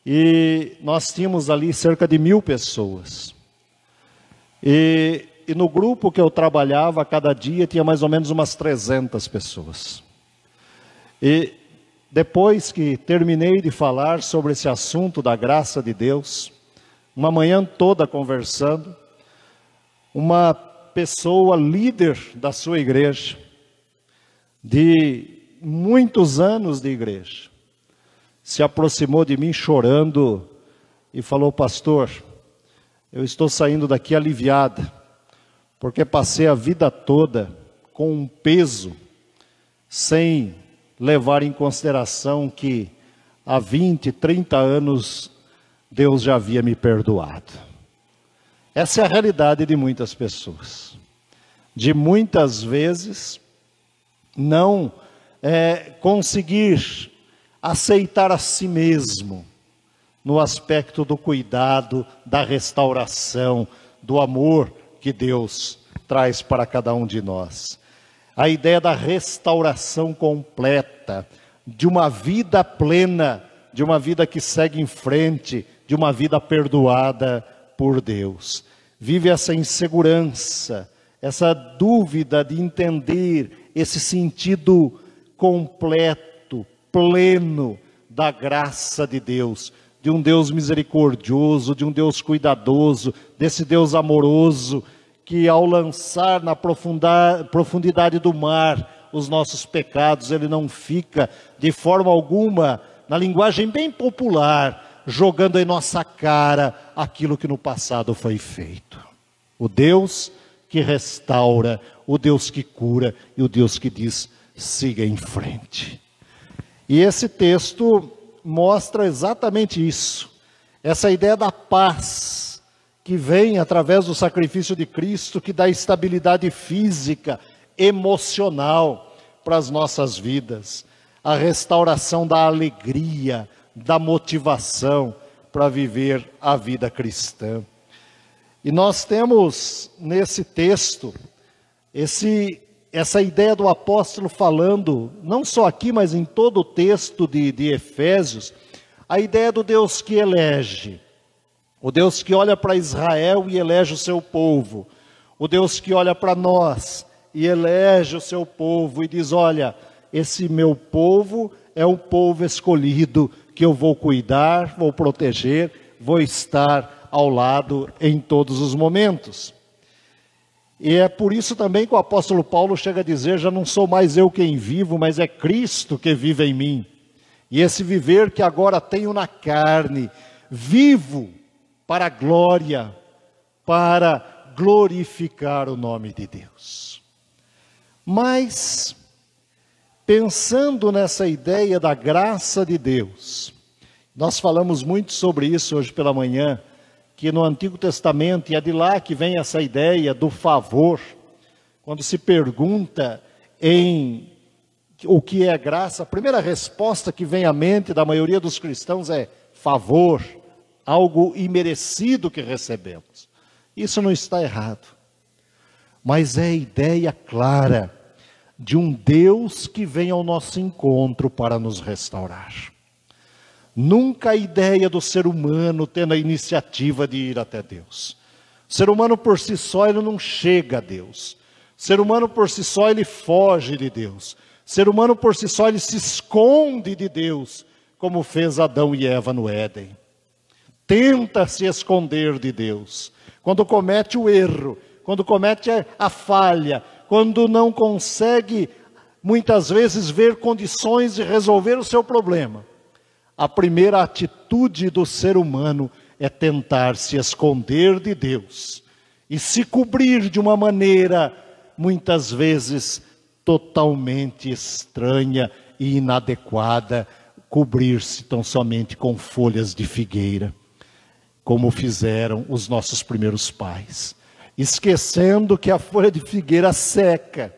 e nós tínhamos ali cerca de 1000 pessoas. E no grupo que eu trabalhava, cada dia tinha mais ou menos umas 300 pessoas. E depois que terminei de falar sobre esse assunto da graça de Deus, uma manhã toda conversando, uma pessoa líder da sua igreja, de muitos anos de igreja, se aproximou de mim chorando e falou: pastor, eu estou saindo daqui aliviada, porque passei a vida toda com um peso, sem levar em consideração que há 20, 30 anos Deus já havia me perdoado. Essa é a realidade de muitas pessoas. De muitas vezes não conseguir aceitar a si mesmo no aspecto do cuidado, da restauração, do amor que Deus traz para cada um de nós. A ideia da restauração completa, de uma vida plena, de uma vida que segue em frente, de uma vida perdoada por Deus. Vive essa insegurança, essa dúvida de entender esse sentido completo, pleno da graça de Deus, de um Deus misericordioso, de um Deus cuidadoso, desse Deus amoroso, que ao lançar na profundidade do mar os nossos pecados, Ele não fica de forma alguma, na linguagem bem popular, jogando em nossa cara aquilo que no passado foi feito. O Deus que restaura, o Deus que cura e o Deus que diz: siga em frente. E esse texto mostra exatamente isso, essa ideia da paz que vem através do sacrifício de Cristo, que dá estabilidade física, emocional para as nossas vidas, a restauração da alegria, da motivação para viver a vida cristã. E nós temos nesse texto essa ideia do apóstolo falando, não só aqui, mas em todo o texto de Efésios, a ideia do Deus que elege, o Deus que olha para Israel e elege o seu povo, o Deus que olha para nós e elege o seu povo e diz: olha, esse meu povo é um povo escolhido, que eu vou cuidar, vou proteger, vou estar ao lado em todos os momentos. E é por isso também que o apóstolo Paulo chega a dizer: já não sou mais eu quem vivo, mas é Cristo que vive em mim. E esse viver que agora tenho na carne, vivo para a glória, para glorificar o nome de Deus. Mas, pensando nessa ideia da graça de Deus, nós falamos muito sobre isso hoje pela manhã, que no Antigo Testamento, e é de lá que vem essa ideia do favor, quando se pergunta em o que é graça, a primeira resposta que vem à mente da maioria dos cristãos é favor, algo imerecido que recebemos. Isso não está errado, mas é a ideia clara de um Deus que vem ao nosso encontro para nos restaurar. Nunca a ideia do ser humano tendo a iniciativa de ir até Deus. O ser humano por si só, ele não chega a Deus. O ser humano por si só, ele foge de Deus. O ser humano por si só, ele se esconde de Deus, como fez Adão e Eva no Éden. Tenta se esconder de Deus. Quando comete o erro, quando comete a falha, quando não consegue, muitas vezes, ver condições de resolver o seu problema, a primeira atitude do ser humano é tentar se esconder de Deus e se cobrir de uma maneira, muitas vezes, totalmente estranha e inadequada, cobrir-se tão somente com folhas de figueira, como fizeram os nossos primeiros pais, esquecendo que a folha de figueira seca,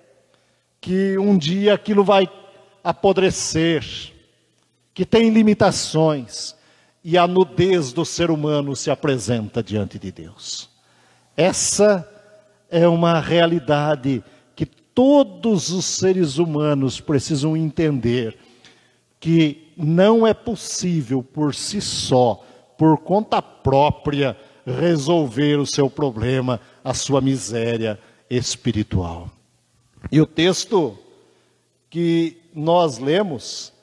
que um dia aquilo vai apodrecer, que tem limitações, e a nudez do ser humano se apresenta diante de Deus. Essa é uma realidade que todos os seres humanos precisam entender, que não é possível por si só, por conta própria, resolver o seu problema, a sua miséria espiritual. E o texto que nós lemos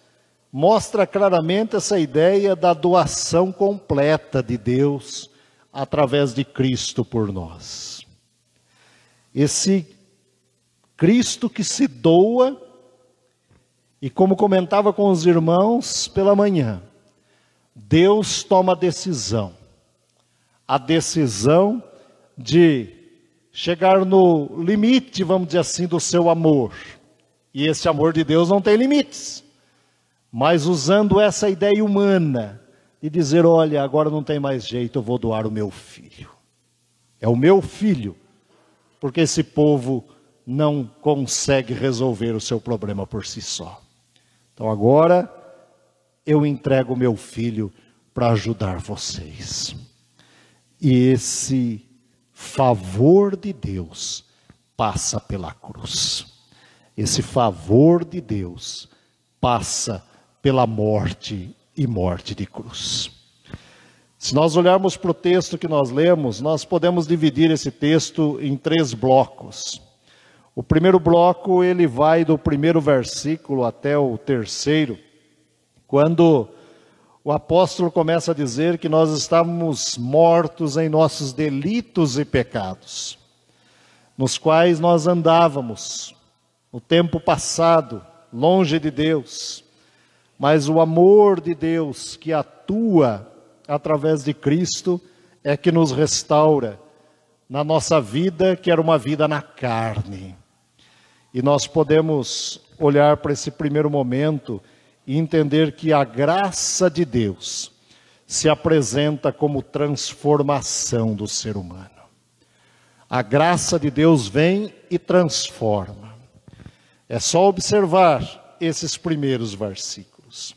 mostra claramente essa ideia da doação completa de Deus através de Cristo por nós. Esse Cristo que se doa, e como comentava com os irmãos pela manhã, Deus toma a decisão de chegar no limite, vamos dizer assim, do seu amor. E esse amor de Deus não tem limites. Mas usando essa ideia humana de dizer, olha, agora não tem mais jeito, eu vou doar o meu filho. É o meu filho, porque esse povo não consegue resolver o seu problema por si só. Então agora eu entrego o meu filho para ajudar vocês. E esse favor de Deus passa pela cruz. Esse favor de Deus passa pela morte e morte de cruz. Se nós olharmos para o texto que nós lemos, nós podemos dividir esse texto em 3 blocos. O primeiro bloco, ele vai do primeiro versículo até o 3º, quando o apóstolo começa a dizer que nós estávamos mortos em nossos delitos e pecados, nos quais nós andávamos no tempo passado, longe de Deus. Mas o amor de Deus que atua através de Cristo é que nos restaura na nossa vida, que era uma vida na carne. E nós podemos olhar para esse primeiro momento e entender que a graça de Deus se apresenta como transformação do ser humano. A graça de Deus vem e transforma. É só observar esses primeiros versículos.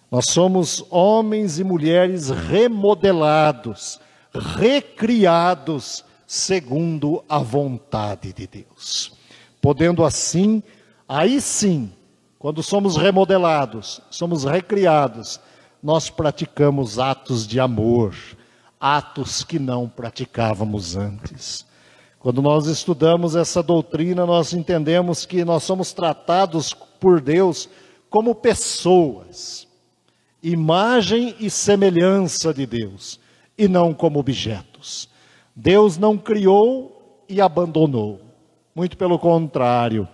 Nós somos homens e mulheres remodelados, recriados segundo a vontade de Deus. Podendo assim, aí sim, quando somos remodelados, somos recriados, nós praticamos atos de amor, atos que não praticávamos antes. Quando nós estudamos essa doutrina, nós entendemos que nós somos tratados por Deus como pessoas, imagem e semelhança de Deus, e não como objetos. Deus não criou e abandonou, muito pelo contrário,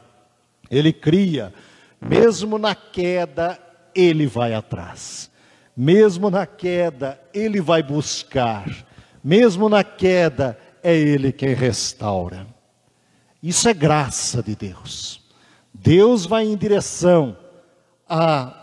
Ele cria, mesmo na queda, Ele vai atrás, mesmo na queda, Ele vai buscar, mesmo na queda, é Ele quem restaura. Isso é graça de Deus. Deus vai em direção à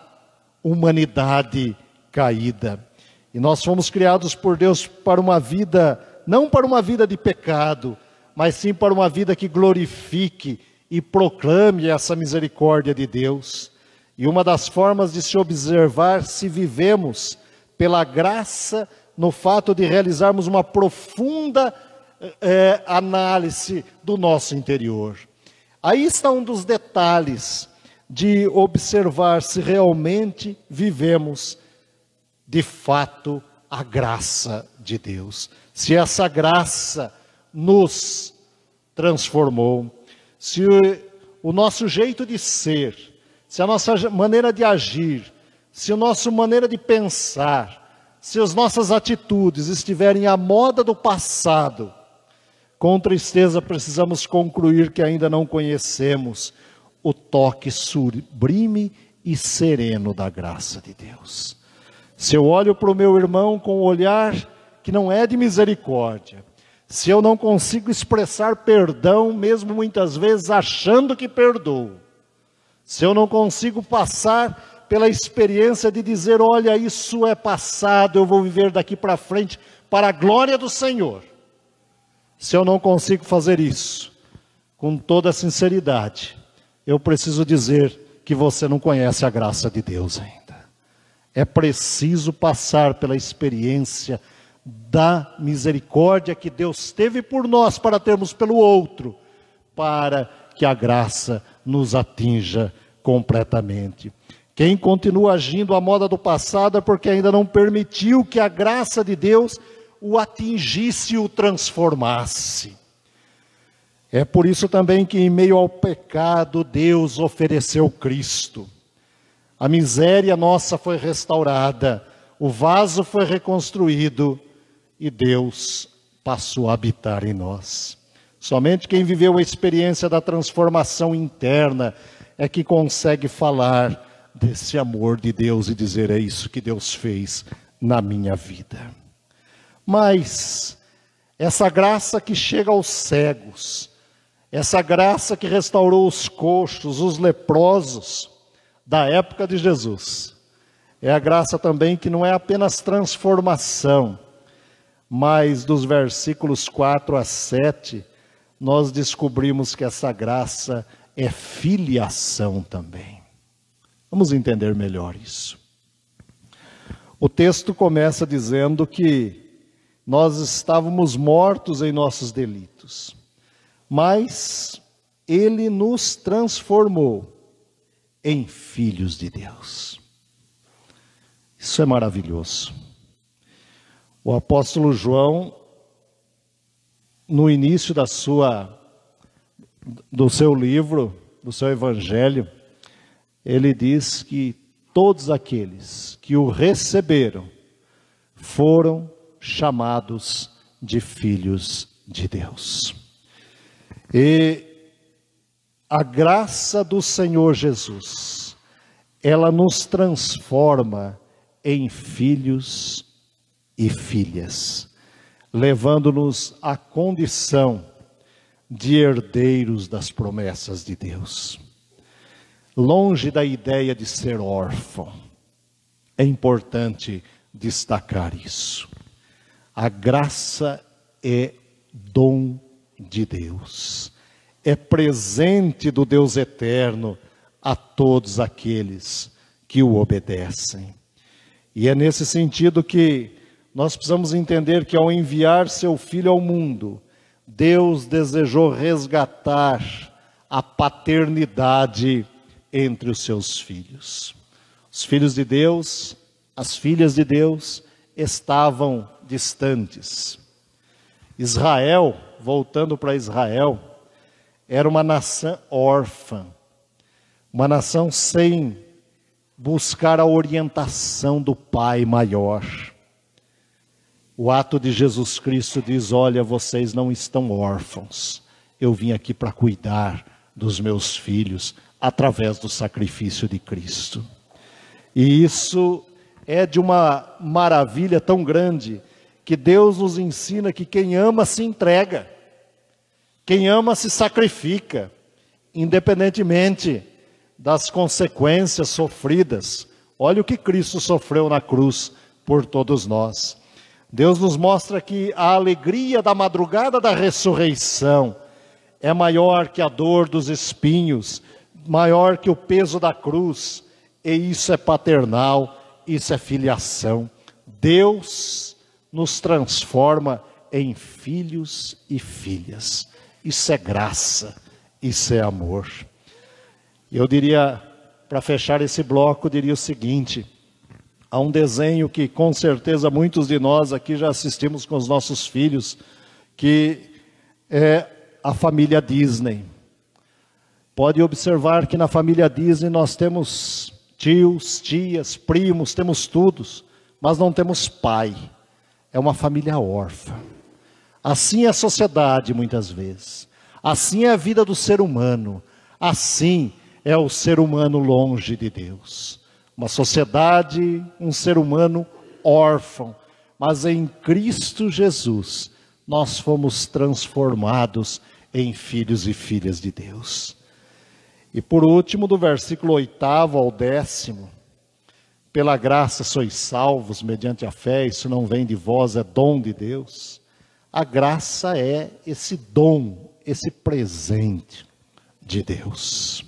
humanidade caída. E nós fomos criados por Deus para uma vida, não para uma vida de pecado, mas sim para uma vida que glorifique e proclame essa misericórdia de Deus. E uma das formas de se observar se vivemos pela graça no fato de realizarmos uma profunda análise do nosso interior. Aí está um dos detalhes de observar se realmente vivemos de fato a graça de Deus. Se essa graça nos transformou, se o nosso jeito de ser, se a nossa maneira de agir, se a nossa maneira de pensar, se as nossas atitudes estiverem à moda do passado, com tristeza precisamos concluir que ainda não conhecemos o toque sublime e sereno da graça de Deus. Se eu olho para o meu irmão com um olhar que não é de misericórdia, se eu não consigo expressar perdão, mesmo muitas vezes achando que perdoo, se eu não consigo passar pela experiência de dizer, olha, isso é passado, eu vou viver daqui para frente para a glória do Senhor. Se eu não consigo fazer isso, com toda sinceridade, eu preciso dizer que você não conhece a graça de Deus ainda. É preciso passar pela experiência da misericórdia que Deus teve por nós para termos pelo outro, para que a graça nos atinja completamente. Quem continua agindo à moda do passado é porque ainda não permitiu que a graça de Deus o atingisse e o transformasse. É por isso também que em meio ao pecado Deus ofereceu Cristo. A miséria nossa foi restaurada, o vaso foi reconstruído e Deus passou a habitar em nós. Somente quem viveu a experiência da transformação interna é que consegue falar desse amor de Deus e dizer, é isso que Deus fez na minha vida. Mas essa graça que chega aos cegos, essa graça que restaurou os coxos, os leprosos da época de Jesus, é a graça também que não é apenas transformação, mas dos versículos 4 a 7, nós descobrimos que essa graça é filiação também. Vamos entender melhor isso. O texto começa dizendo que nós estávamos mortos em nossos delitos, mas Ele nos transformou em filhos de Deus. Isso é maravilhoso. O apóstolo João, no início do seu livro, do seu evangelho, ele diz que todos aqueles que o receberam foram chamados de filhos de Deus. E a graça do Senhor Jesus, ela nos transforma em filhos e filhas, levando-nos à condição de herdeiros das promessas de Deus. Longe da ideia de ser órfão, é importante destacar isso. A graça é dom de Deus, é presente do Deus eterno a todos aqueles que o obedecem. E é nesse sentido que nós precisamos entender que ao enviar seu Filho ao mundo, Deus desejou resgatar a paternidade entre os seus filhos. Os filhos de Deus, as filhas de Deus estavam distantes. Israel, voltando para Israel, era uma nação órfã, uma nação sem buscar a orientação do Pai maior. O ato de Jesus Cristo diz, olha, vocês não estão órfãos, eu vim aqui para cuidar dos meus filhos, através do sacrifício de Cristo. E isso é de uma maravilha tão grande, que Deus nos ensina que quem ama se entrega, quem ama se sacrifica, independentemente das consequências sofridas. Olha o que Cristo sofreu na cruz por todos nós. Deus nos mostra que a alegria da madrugada da ressurreição é maior que a dor dos espinhos, maior que o peso da cruz, e isso é paternal, isso é filiação. Deus nos transforma em filhos e filhas. Isso é graça, isso é amor. Eu diria, para fechar esse bloco, diria o seguinte: há um desenho que com certeza muitos de nós aqui já assistimos com os nossos filhos, que é a família Disney. Pode observar que na família Disney nós temos tios, tias, primos, temos todos, mas não temos pai. É uma família órfã. Assim é a sociedade muitas vezes. Assim é a vida do ser humano. Assim é o ser humano longe de Deus. Uma sociedade, um ser humano órfão. Mas em Cristo Jesus, nós fomos transformados em filhos e filhas de Deus. E por último, do versículo 8º ao 10º, pela graça sois salvos mediante a fé, isso não vem de vós, é dom de Deus. A graça é esse dom, esse presente de Deus.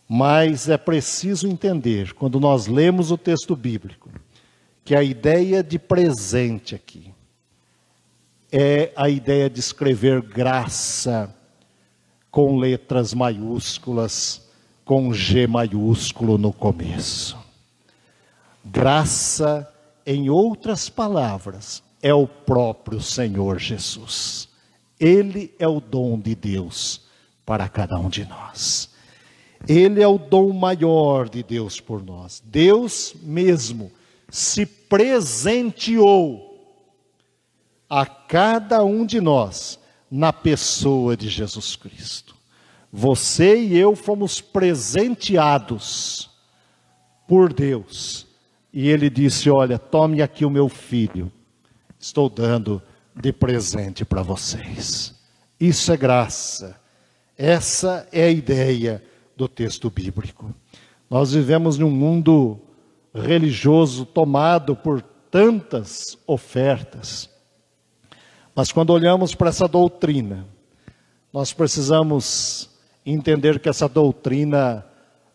Mas é preciso entender, quando nós lemos o texto bíblico, que a ideia de presente aqui é a ideia de escrever graça com letras maiúsculas, com G maiúsculo no começo. Graça, em outras palavras, é o próprio Senhor Jesus. Ele é o dom de Deus para cada um de nós. Ele é o dom maior de Deus por nós. Deus mesmo se presenteou a cada um de nós na pessoa de Jesus Cristo. Você e eu fomos presenteados por Deus. E Ele disse: olha, tome aqui o meu filho. Estou dando de presente para vocês. Isso é graça. Essa é a ideia do texto bíblico. Nós vivemos num mundo religioso tomado por tantas ofertas. Mas quando olhamos para essa doutrina, nós precisamos entender que essa doutrina,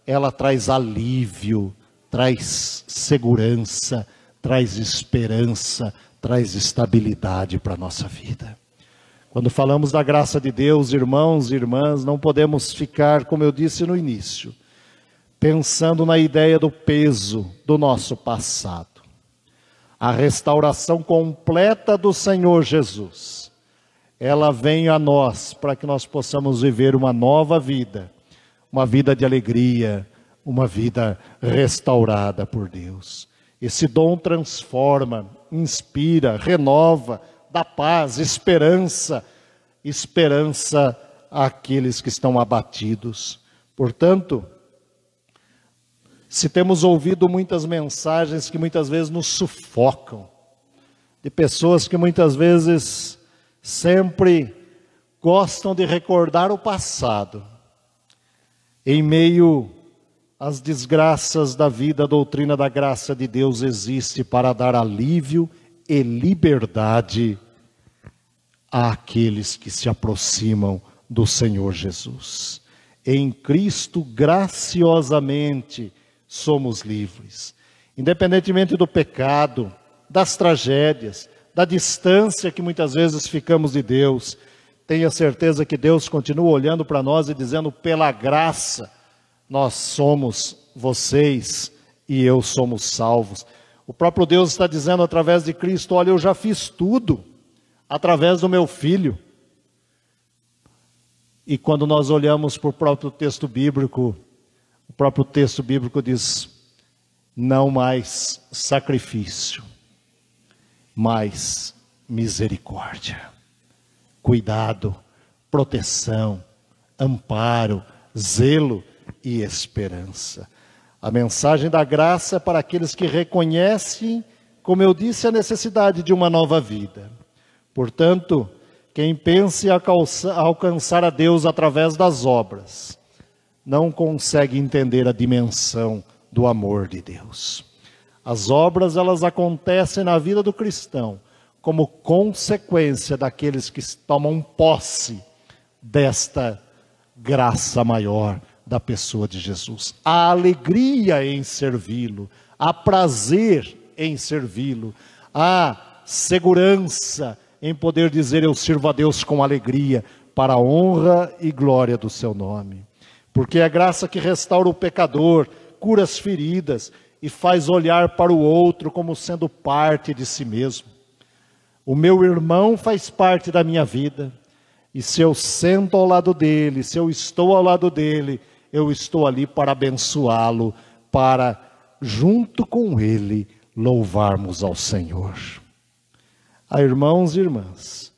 ela traz alívio, traz segurança, traz esperança, traz estabilidade para a nossa vida. Quando falamos da graça de Deus, irmãos e irmãs, não podemos ficar, como eu disse no início, pensando na ideia do peso do nosso passado. A restauração completa do Senhor Jesus, ela vem a nós para que nós possamos viver uma nova vida, uma vida de alegria, uma vida restaurada por Deus. Esse dom transforma, inspira, renova, dá paz, esperança àqueles que estão abatidos. Portanto, se temos ouvido muitas mensagens que muitas vezes nos sufocam, de pessoas que muitas vezes sempre gostam de recordar o passado, em meio às desgraças da vida, a doutrina da graça de Deus existe para dar alívio e liberdade àqueles que se aproximam do Senhor Jesus. Em Cristo, graciosamente, somos livres. Independentemente do pecado, das tragédias, da distância que muitas vezes ficamos de Deus, tenha certeza que Deus continua olhando para nós e dizendo: pela graça, nós somos, vocês e eu somos salvos. O próprio Deus está dizendo através de Cristo: olha, eu já fiz tudo através do meu Filho. E quando nós olhamos para o próprio texto bíblico diz: não mais sacrifício, mas misericórdia, cuidado, proteção, amparo, zelo e esperança. A mensagem da graça é para aqueles que reconhecem como eu disse, a necessidade de uma nova vida. Portanto, quem pense alcançar a Deus através das obras, não consegue entender a dimensão do amor de Deus. As obras, elas acontecem na vida do cristão como consequência daqueles que tomam posse desta graça maior da pessoa de Jesus. Há alegria em servi-lo, há prazer em servi-lo, há segurança em poder dizer: eu sirvo a Deus com alegria, para a honra e glória do seu nome. Porque é a graça que restaura o pecador, cura as feridas e faz olhar para o outro como sendo parte de si mesmo. O meu irmão faz parte da minha vida, e se eu sento ao lado dele, se eu estou ao lado dele, eu estou ali para abençoá-lo, para, junto com ele, louvarmos ao Senhor. Irmãos e irmãs,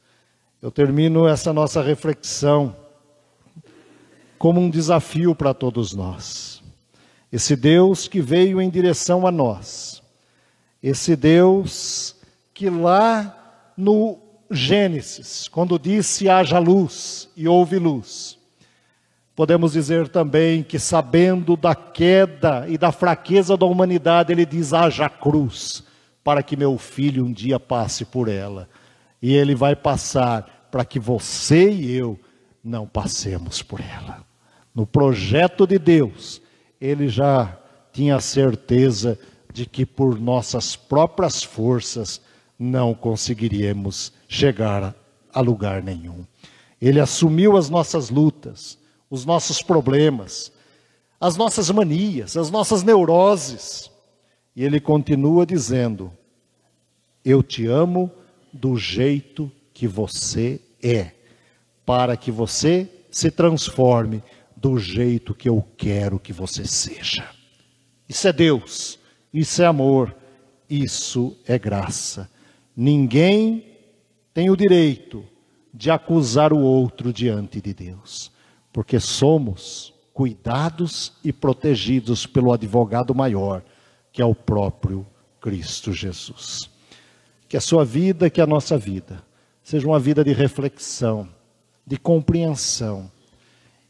eu termino essa nossa reflexão como um desafio para todos nós. Esse Deus que veio em direção a nós, esse Deus que lá no Gênesis, quando disse haja luz e houve luz, podemos dizer também que, sabendo da queda e da fraqueza da humanidade, ele diz: haja cruz, para que meu filho um dia passe por ela. E ele vai passar para que você e eu não passemos por ela. No projeto de Deus, ele já tinha certeza de que por nossas próprias forças não conseguiríamos chegar a lugar nenhum. Ele assumiu as nossas lutas, os nossos problemas, as nossas manias, as nossas neuroses. E ele continua dizendo: eu te amo do jeito que você é, para que você se transforme do jeito que eu quero que você seja. Isso é Deus, isso é amor, isso é graça. Ninguém tem o direito de acusar o outro diante de Deus, porque somos cuidados e protegidos pelo advogado maior, que é o próprio Cristo Jesus. Que a sua vida, que a nossa vida, seja uma vida de reflexão, de compreensão,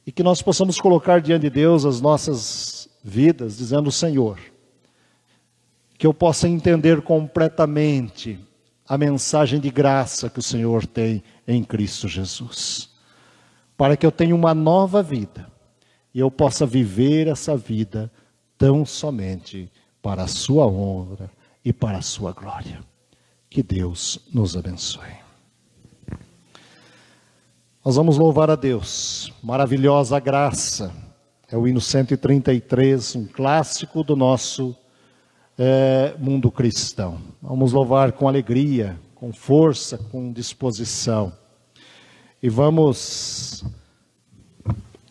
e que nós possamos colocar diante de Deus as nossas vidas, dizendo: Senhor, que eu possa entender completamente a mensagem de graça que o Senhor tem em Cristo Jesus, para que eu tenha uma nova vida, e eu possa viver essa vida tão somente para a sua honra e para a sua glória. Que Deus nos abençoe. Nós vamos louvar a Deus. Maravilhosa graça. É o hino 133, um clássico do nosso mundo cristão. Vamos louvar com alegria, com força, com disposição. E vamos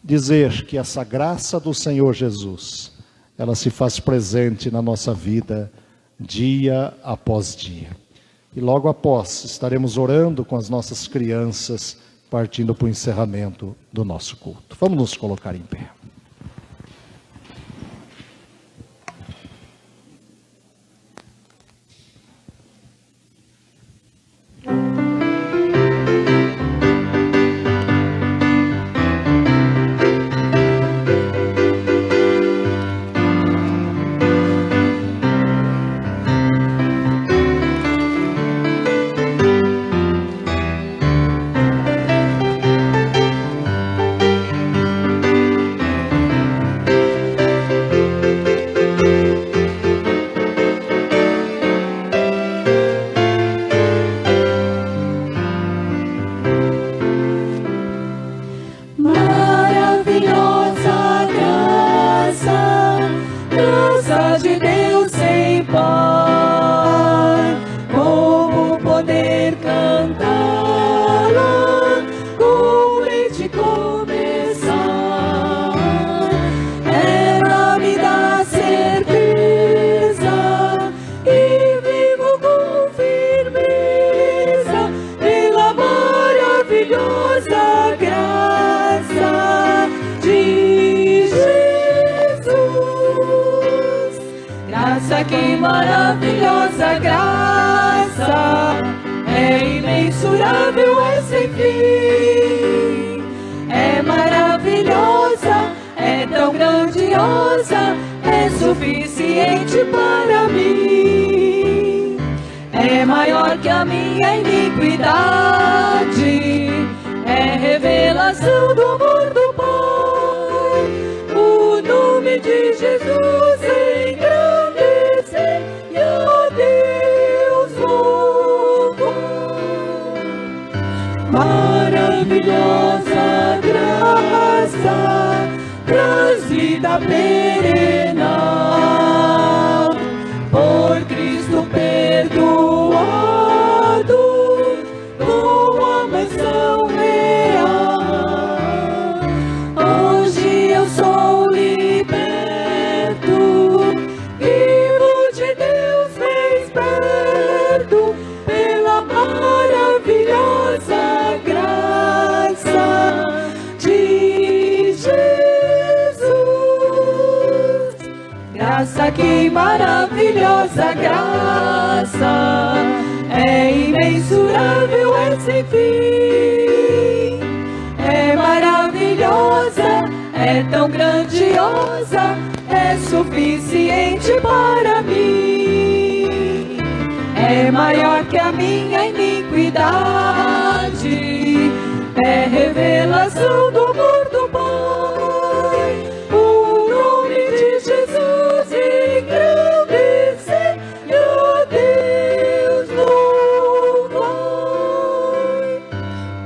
dizer que essa graça do Senhor Jesus, ela se faz presente na nossa vida dia após dia. E logo após estaremos orando com as nossas crianças, partindo para o encerramento do nosso culto. Vamos nos colocar em pé. Que maravilhosa graça. para mim. É maior que a minha iniquidade, é revelação do amor do Pai. O nome de Jesus engrandecer e a Deus louvar. Maravilhosa graça, traz vida perena, por Cristo perdoado, numa mansão real. Hoje eu sou liberto, vivo de Deus fez perto, pela maravilhosa graça de Jesus. Graça, que maravilhosa graça, é imensurável, é sem fim. É maravilhosa, é tão grandiosa, é suficiente para mim. É maior que a minha iniquidade, é revelação do amor do Pai. O nome de Jesus engrandecer e a Deus louvar.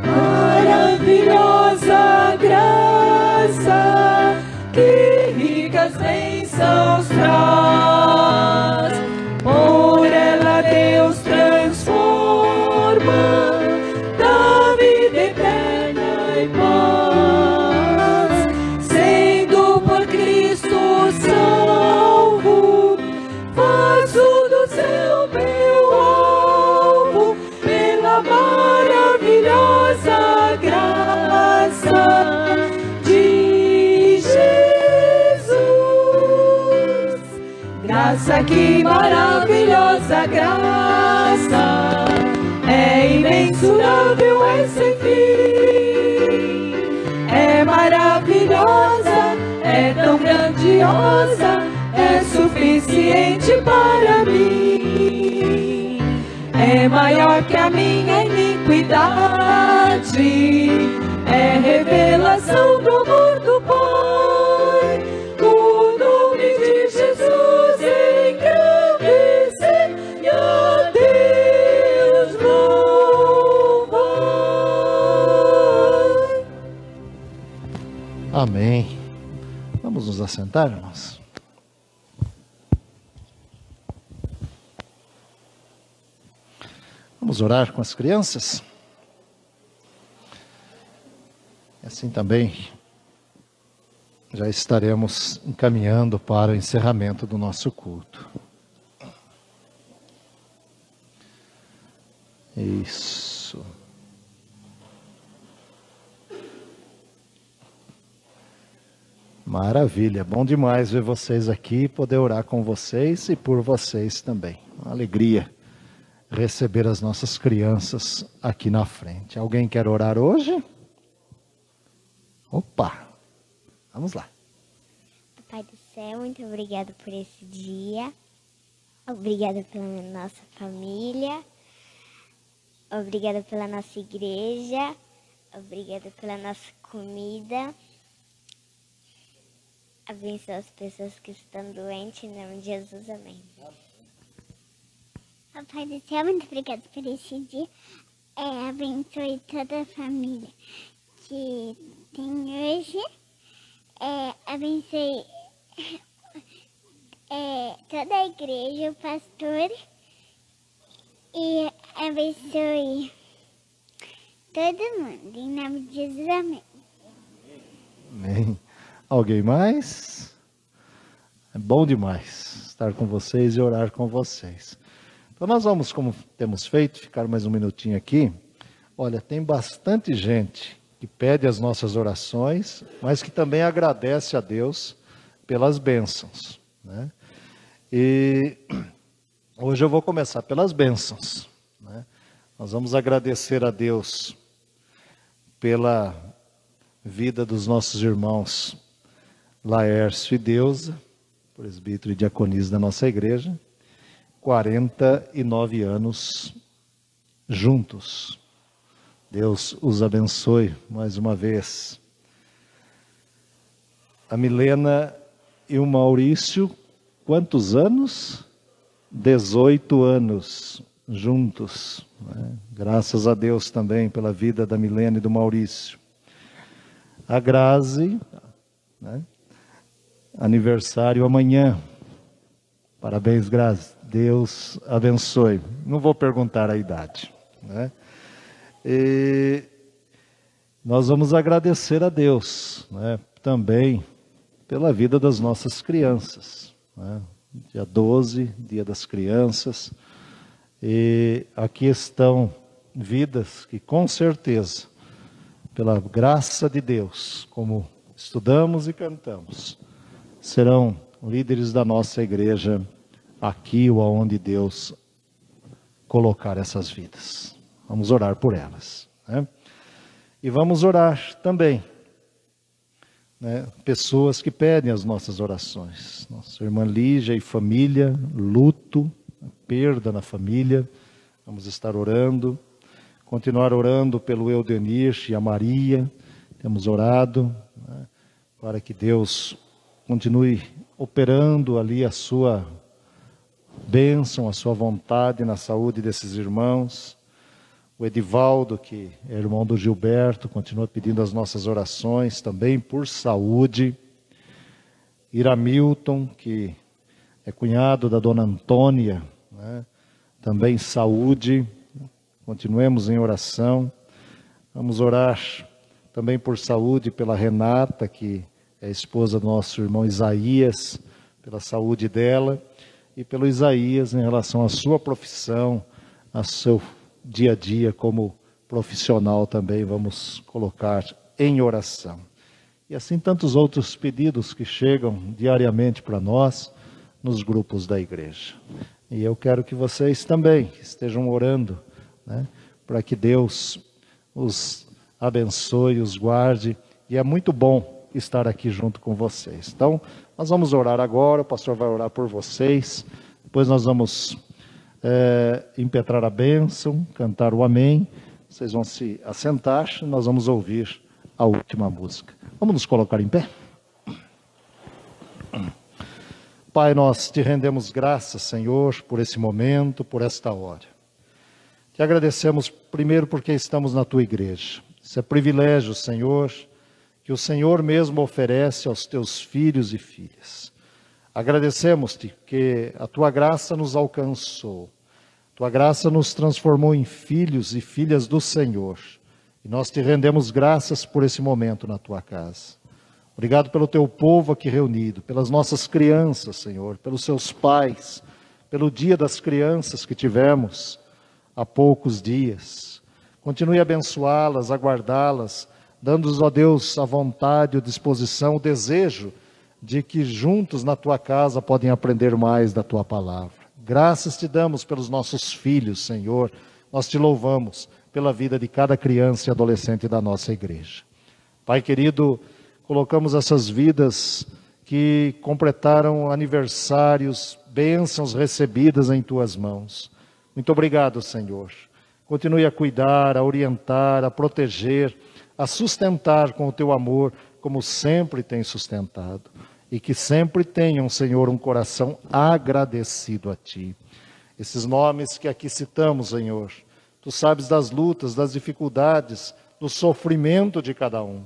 Maravilhosa graça, que ricas bênçãos traz. Por ela Deus transforma, dá vida eterna e paz. Sendo por Cristo salvo, faço do céu meu alvo, pela maravilhosa graça de Jesus. Graça, que maravilhosa graça, é imensurável, é sem fim. É maravilhosa, é tão grandiosa, é suficiente para mim. É maior que a minha iniquidade, é revelação do amor do Pai. O nome de Jesus engrandecer e a Deus louvar. Amém. Vamos nos assentar, irmãos. Vamos orar com as crianças. E assim também já estaremos encaminhando para o encerramento do nosso culto. Isso. Maravilha, bom demais ver vocês aqui, poder orar com vocês e por vocês também. Uma alegria receber as nossas crianças aqui na frente. Alguém quer orar hoje? Opa, vamos lá. Pai do céu, muito obrigado por esse dia. Obrigada pela nossa família. Obrigada pela nossa igreja. Obrigada pela nossa comida. Abençoa as pessoas que estão doentes, em nome de Jesus, amém. Pai do céu, muito obrigado por esse dia. Abençoe toda a família que tem hoje. Abençoe toda a igreja, o pastor. E abençoe todo mundo, em nome de Jesus, amém. Amém. Alguém mais? É bom demais estar com vocês e orar com vocês. Então nós vamos, como temos feito, ficar mais um minutinho aqui. Olha, tem bastante gente que pede as nossas orações, mas que também agradece a Deus pelas bênçãos, né? E hoje eu vou começar pelas bênçãos, né? Nós vamos agradecer a Deus pela vida dos nossos irmãos Laércio e Deusa, presbítero e diaconisa da nossa igreja, 49 anos juntos. Deus os abençoe mais uma vez. A Milena e o Maurício, quantos anos? 18 anos juntos, né? Graças a Deus também pela vida da Milena e do Maurício. A Grazi, né? Aniversário amanhã. Parabéns, Grazi. Deus abençoe. Não vou perguntar a idade, né? E nós vamos agradecer a Deus, né? Também pela vida das nossas crianças, né? Dia 12, Dia das Crianças. E aqui estão vidas que com certeza, pela graça de Deus, como estudamos e cantamos, serão líderes da nossa igreja aqui ou aonde Deus colocar essas vidas. Vamos orar por elas, né? E vamos orar também, né? Pessoas que pedem as nossas orações. Nossa irmã Lígia e família, luto, perda na família. Vamos estar orando. Continuar orando pelo Eudenir e a Maria. Temos orado, né, para que Deus continue operando ali a sua bênção, a sua vontade na saúde desses irmãos. O Edivaldo, que é irmão do Gilberto, continua pedindo as nossas orações também por saúde. Iramilton, que é cunhado da dona Antônia, né, também saúde. Continuemos em oração. Vamos orar também por saúde pela Renata, que é esposa do nosso irmão Isaías, pela saúde dela, e pelo Isaías em relação à sua profissão, ao seu dia a dia como profissional também, vamos colocar em oração. E assim tantos outros pedidos que chegam diariamente para nós nos grupos da igreja. E eu quero que vocês também estejam orando, né, para que Deus os abençoe, os guarde, e é muito bom estar aqui junto com vocês. Então, nós vamos orar agora, o pastor vai orar por vocês, depois nós vamos impetrar a bênção, cantar o amém, vocês vão se assentar, nós vamos ouvir a última música. Vamos nos colocar em pé? Pai, nós te rendemos graças, Senhor, por esse momento, por esta hora. Te agradecemos primeiro porque estamos na tua igreja. Isso é privilégio, Senhor, que o Senhor mesmo oferece aos teus filhos e filhas. Agradecemos-te que a tua graça nos alcançou. Tua graça nos transformou em filhos e filhas do Senhor. E nós te rendemos graças por esse momento na tua casa. Obrigado pelo teu povo aqui reunido, pelas nossas crianças, Senhor, pelos seus pais, pelo dia das crianças que tivemos há poucos dias. Continue a abençoá-las, a guardá-las, dando-nos, ó Deus, a vontade, a disposição, o desejo de que juntos na tua casa podem aprender mais da tua palavra. Graças te damos pelos nossos filhos, Senhor. Nós te louvamos pela vida de cada criança e adolescente da nossa igreja. Pai querido, colocamos essas vidas que completaram aniversários, bênçãos recebidas em tuas mãos. Muito obrigado, Senhor. Continue a cuidar, a orientar, a proteger, a sustentar com o teu amor, como sempre tem sustentado. E que sempre tenham, Senhor, um coração agradecido a ti. Esses nomes que aqui citamos, Senhor, tu sabes das lutas, das dificuldades, do sofrimento de cada um.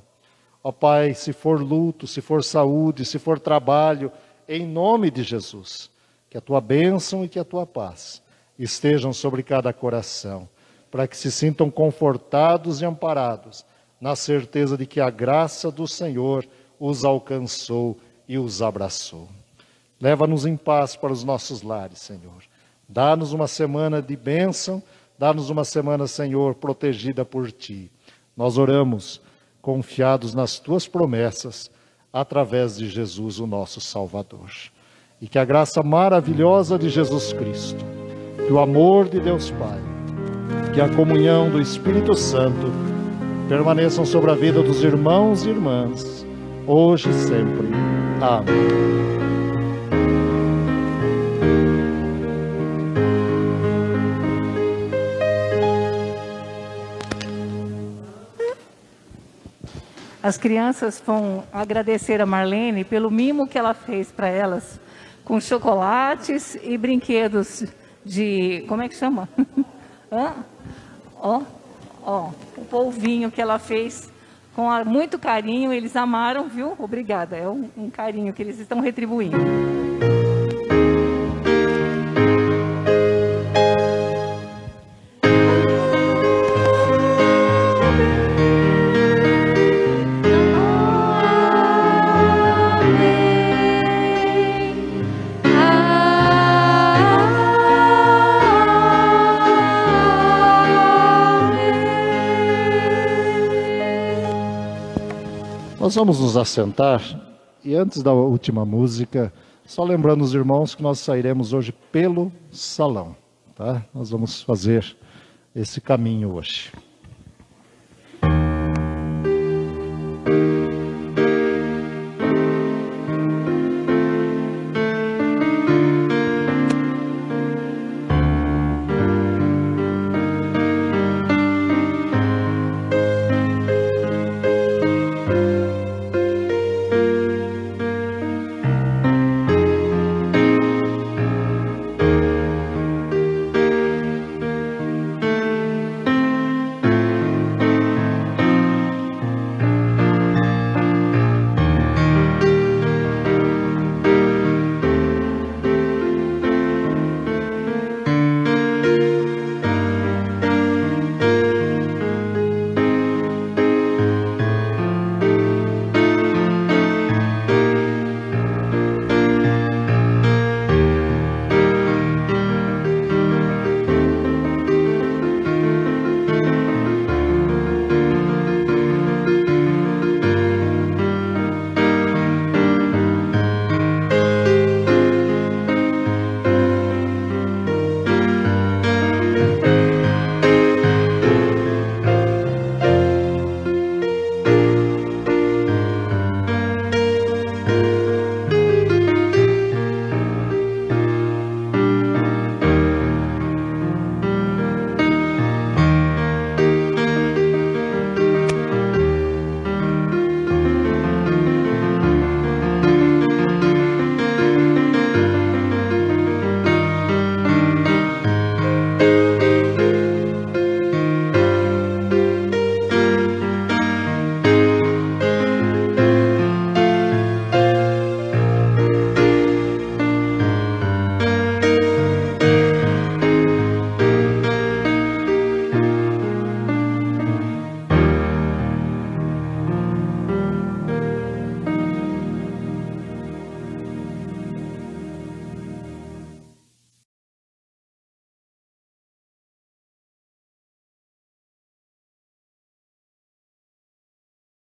Ó Pai, se for luto, se for saúde, se for trabalho, em nome de Jesus, que a tua bênção e que a tua paz estejam sobre cada coração, para que se sintam confortados e amparados, na certeza de que a graça do Senhor os alcançou e os abraçou. Leva-nos em paz para os nossos lares, Senhor. Dá-nos uma semana de bênção, dá-nos uma semana, Senhor, protegida por ti. Nós oramos confiados nas tuas promessas, através de Jesus, o nosso Salvador. E que a graça maravilhosa de Jesus Cristo, que o amor de Deus Pai, que a comunhão do Espírito Santo permaneçam sobre a vida dos irmãos e irmãs, hoje e sempre. Amém. As crianças vão agradecer a Marlene pelo mimo que ela fez para elas, com chocolates e brinquedos de... Como é que chama? Ó, o polvinho que ela fez com muito carinho. Eles amaram, viu? Obrigada. É um carinho que eles estão retribuindo. Nós vamos nos assentar e antes da última música, só lembrando os irmãos que nós sairemos hoje pelo salão, tá? Nós vamos fazer esse caminho hoje.